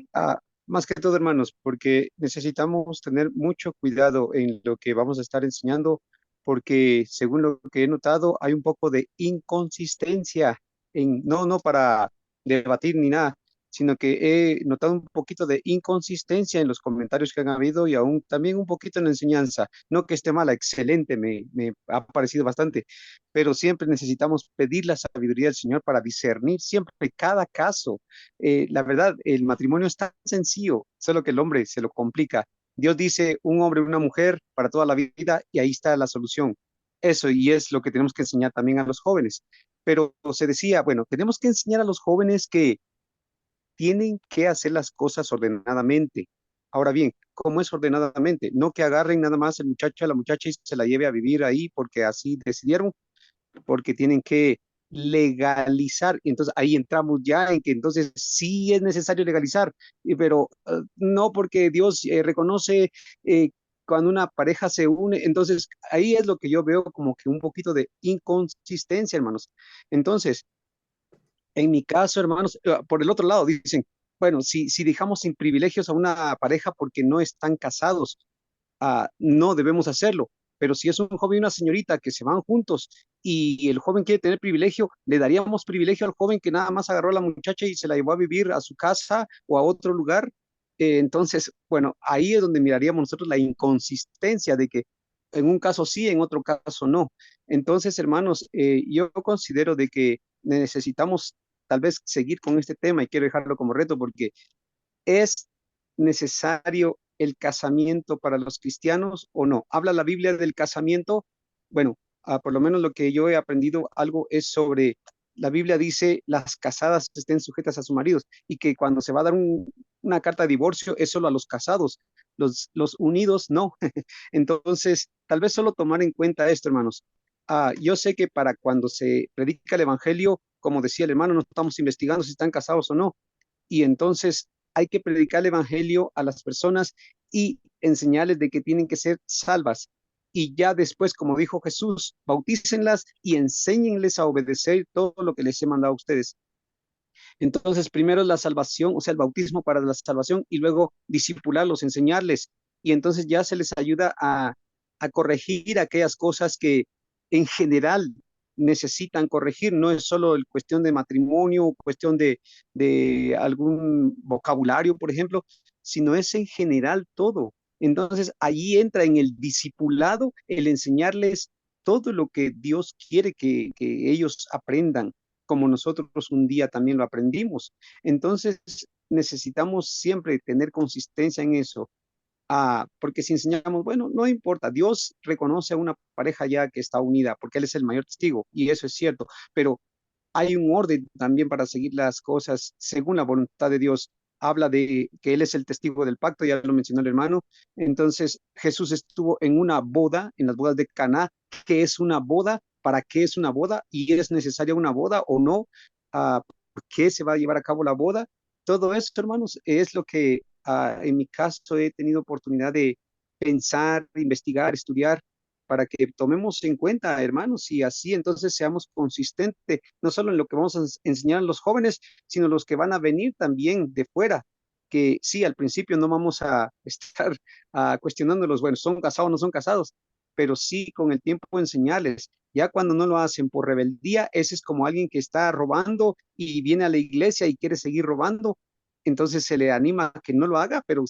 más que todo, hermanos, porque necesitamos tener mucho cuidado en lo que vamos a estar enseñando, porque según lo que he notado, hay un poco de inconsistencia no para debatir ni nada, sino que he notado un poquito de inconsistencia en los comentarios que han habido y aún también un poquito en la enseñanza. No que esté mala, excelente, me ha parecido bastante, pero siempre necesitamos pedir la sabiduría del Señor para discernir siempre cada caso. La verdad, el matrimonio es tan sencillo, solo que el hombre se lo complica. Dios dice un hombre y una mujer para toda la vida y ahí está la solución. Eso, y es lo que tenemos que enseñar también a los jóvenes. Pero se decía, bueno, tenemos que enseñar a los jóvenes que tienen que hacer las cosas ordenadamente. Ahora bien, ¿cómo es ordenadamente? No que agarren nada más el muchacho a la muchacha y se la lleve a vivir ahí porque así decidieron, porque tienen que legalizar. Entonces ahí entramos ya en que entonces sí es necesario legalizar, pero no porque Dios reconoce cuando una pareja se une, entonces ahí es lo que yo veo como que un poquito de inconsistencia, hermanos. Entonces, en mi caso, hermanos, por el otro lado dicen, bueno, si dejamos sin privilegios a una pareja porque no están casados, no debemos hacerlo. Pero si es un joven y una señorita que se van juntos y el joven quiere tener privilegio, le daríamos privilegio al joven que nada más agarró a la muchacha y se la llevó a vivir a su casa o a otro lugar. Entonces, bueno, ahí es donde miraríamos nosotros la inconsistencia de que en un caso sí, en otro caso no. Entonces, hermanos, yo considero de que necesitamos tal vez seguir con este tema y quiero dejarlo como reto porque es necesario el casamiento para los cristianos o no. ¿Habla la Biblia del casamiento? Bueno, por lo menos lo que yo he aprendido algo es sobre, la Biblia dice, las casadas estén sujetas a sus maridos y que cuando se va a dar una carta de divorcio es solo a los casados, los unidos no. Entonces, tal vez solo tomar en cuenta esto, hermanos. Yo sé que para cuando se predica el evangelio, como decía el hermano, no estamos investigando si están casados o no. Y entonces hay que predicar el evangelio a las personas y enseñarles de que tienen que ser salvas. Y ya después, como dijo Jesús, bautícenlas y enséñenles a obedecer todo lo que les he mandado a ustedes. Entonces, primero es la salvación, o sea, el bautismo para la salvación y luego discipularlos, enseñarles. Y entonces ya se les ayuda a corregir aquellas cosas que en general necesitan corregir. No es solo el cuestión de matrimonio, cuestión de algún vocabulario, por ejemplo, sino es en general todo. Entonces, allí entra en el discipulado el enseñarles todo lo que Dios quiere que ellos aprendan, como nosotros un día también lo aprendimos. Entonces, necesitamos siempre tener consistencia en eso. Porque si enseñamos, bueno, no importa, Dios reconoce a una pareja ya que está unida, porque Él es el mayor testigo, y eso es cierto, pero hay un orden también para seguir las cosas según la voluntad de Dios. Habla de que Él es el testigo del pacto, ya lo mencionó el hermano. Entonces, Jesús estuvo en una boda, en las bodas de Caná. ¿Qué es una boda? ¿Para qué es una boda? ¿Y es necesaria una boda o no? ¿Por qué se va a llevar a cabo la boda? Todo esto, hermanos, es lo que en mi caso he tenido oportunidad de pensar, investigar, estudiar, para que tomemos en cuenta, hermanos, y así entonces seamos consistentes, no solo en lo que vamos a enseñar a los jóvenes, sino los que van a venir también de fuera, que sí, al principio no vamos a estar cuestionándolos, bueno, ¿son casados o no son casados? Pero sí con el tiempo enseñarles. Ya cuando no lo hacen por rebeldía, ese es como alguien que está robando y viene a la iglesia y quiere seguir robando, entonces se le anima a que no lo haga, pero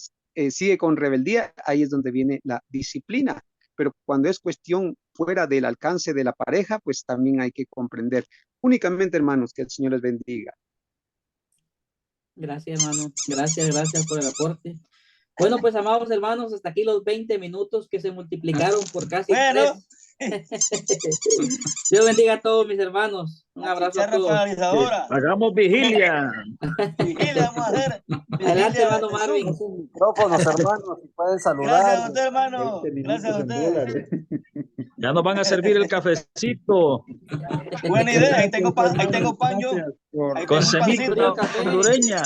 sigue con rebeldía, ahí es donde viene la disciplina. Pero cuando es cuestión fuera del alcance de la pareja, pues también hay que comprender. Únicamente, hermanos, que el Señor les bendiga. Gracias, hermano. Gracias por el aporte. Bueno, pues, amados hermanos, hasta aquí los 20 minutos que se multiplicaron por casi 3. Dios bendiga a todos mis hermanos. Un abrazo a todos. Hagamos vigilia. Vigilia vamos a hacer. Adelante, hermano Marvin. Micrófonos, hermanos, si pueden saludar. Gracias a usted, hermano. Gracias a usted. Ya nos van a servir el cafecito. Buena idea. Ahí tengo paño. Con semilla hondureña.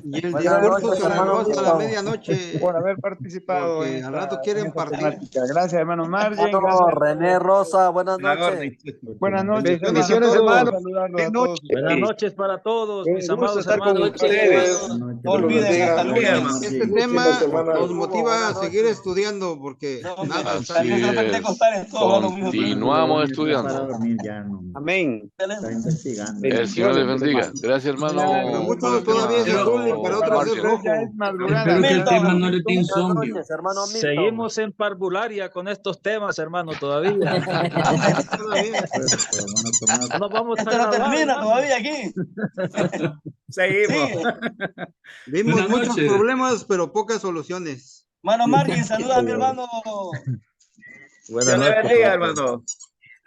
Y el discurso se reposa a la medianoche. Por haber participado. Al rato quieren partir. Gracias, hermano Margen. René Rosa, buenas noches. Buenas noches. Bendiciones, hermano. Buenas noches para todos, mis amados hermanos. No olviden, hasta lunes. Este tema nos motiva a seguir estudiando porque nada. Continuamos estudiando. Amén. El Señor les bendiga. Gracias, hermano. Muchos todavía es azul y para otros es rojo. Espero que el tema no le dé insomnio. Seguimos en parvularia con estos temas, hermano, todavía. No vamos Esto no termina todavía aquí. Seguimos. Vimos muchos problemas, pero pocas soluciones. Mano Marvin, saluda a mi hermano. Buenas noches, hermano.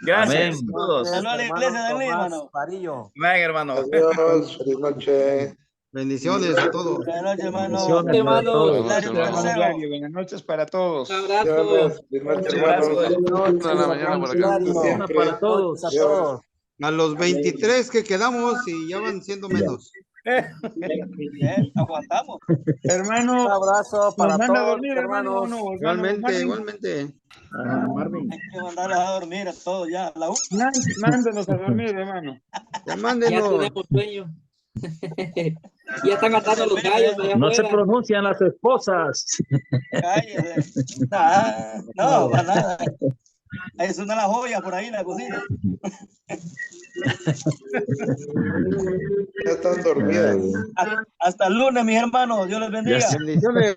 Gracias a todos. Saludos a la iglesia de Lima, hermano. Amén, hermano. Adiós, feliz noche. Bendiciones a todos. Buenas noches, hermano. Buenas noches para todos. Un abrazo. Feliz noche, hermanos. A la mañana por acá. Para todos. A los 23 que quedamos y ya van siendo menos. Aguantamos. Hermano, Un abrazo para nos manda a todos, dormir, hermano. hermanos. No, Igualmente, igualmente. Hay que mandarlos a dormir a todos ya. La una. Mándenos a dormir, hermano. Ya Ya mándenos. tenemos sueño. Ya están cantando los gallos allá No se afuera. pronuncian las esposas. Cállese. Nah, no, para nada. Ahí suena la joya por ahí en la cocina. Ya están dormidas. Hasta el lunes, mis hermanos. Dios les bendiga. Bendiciones.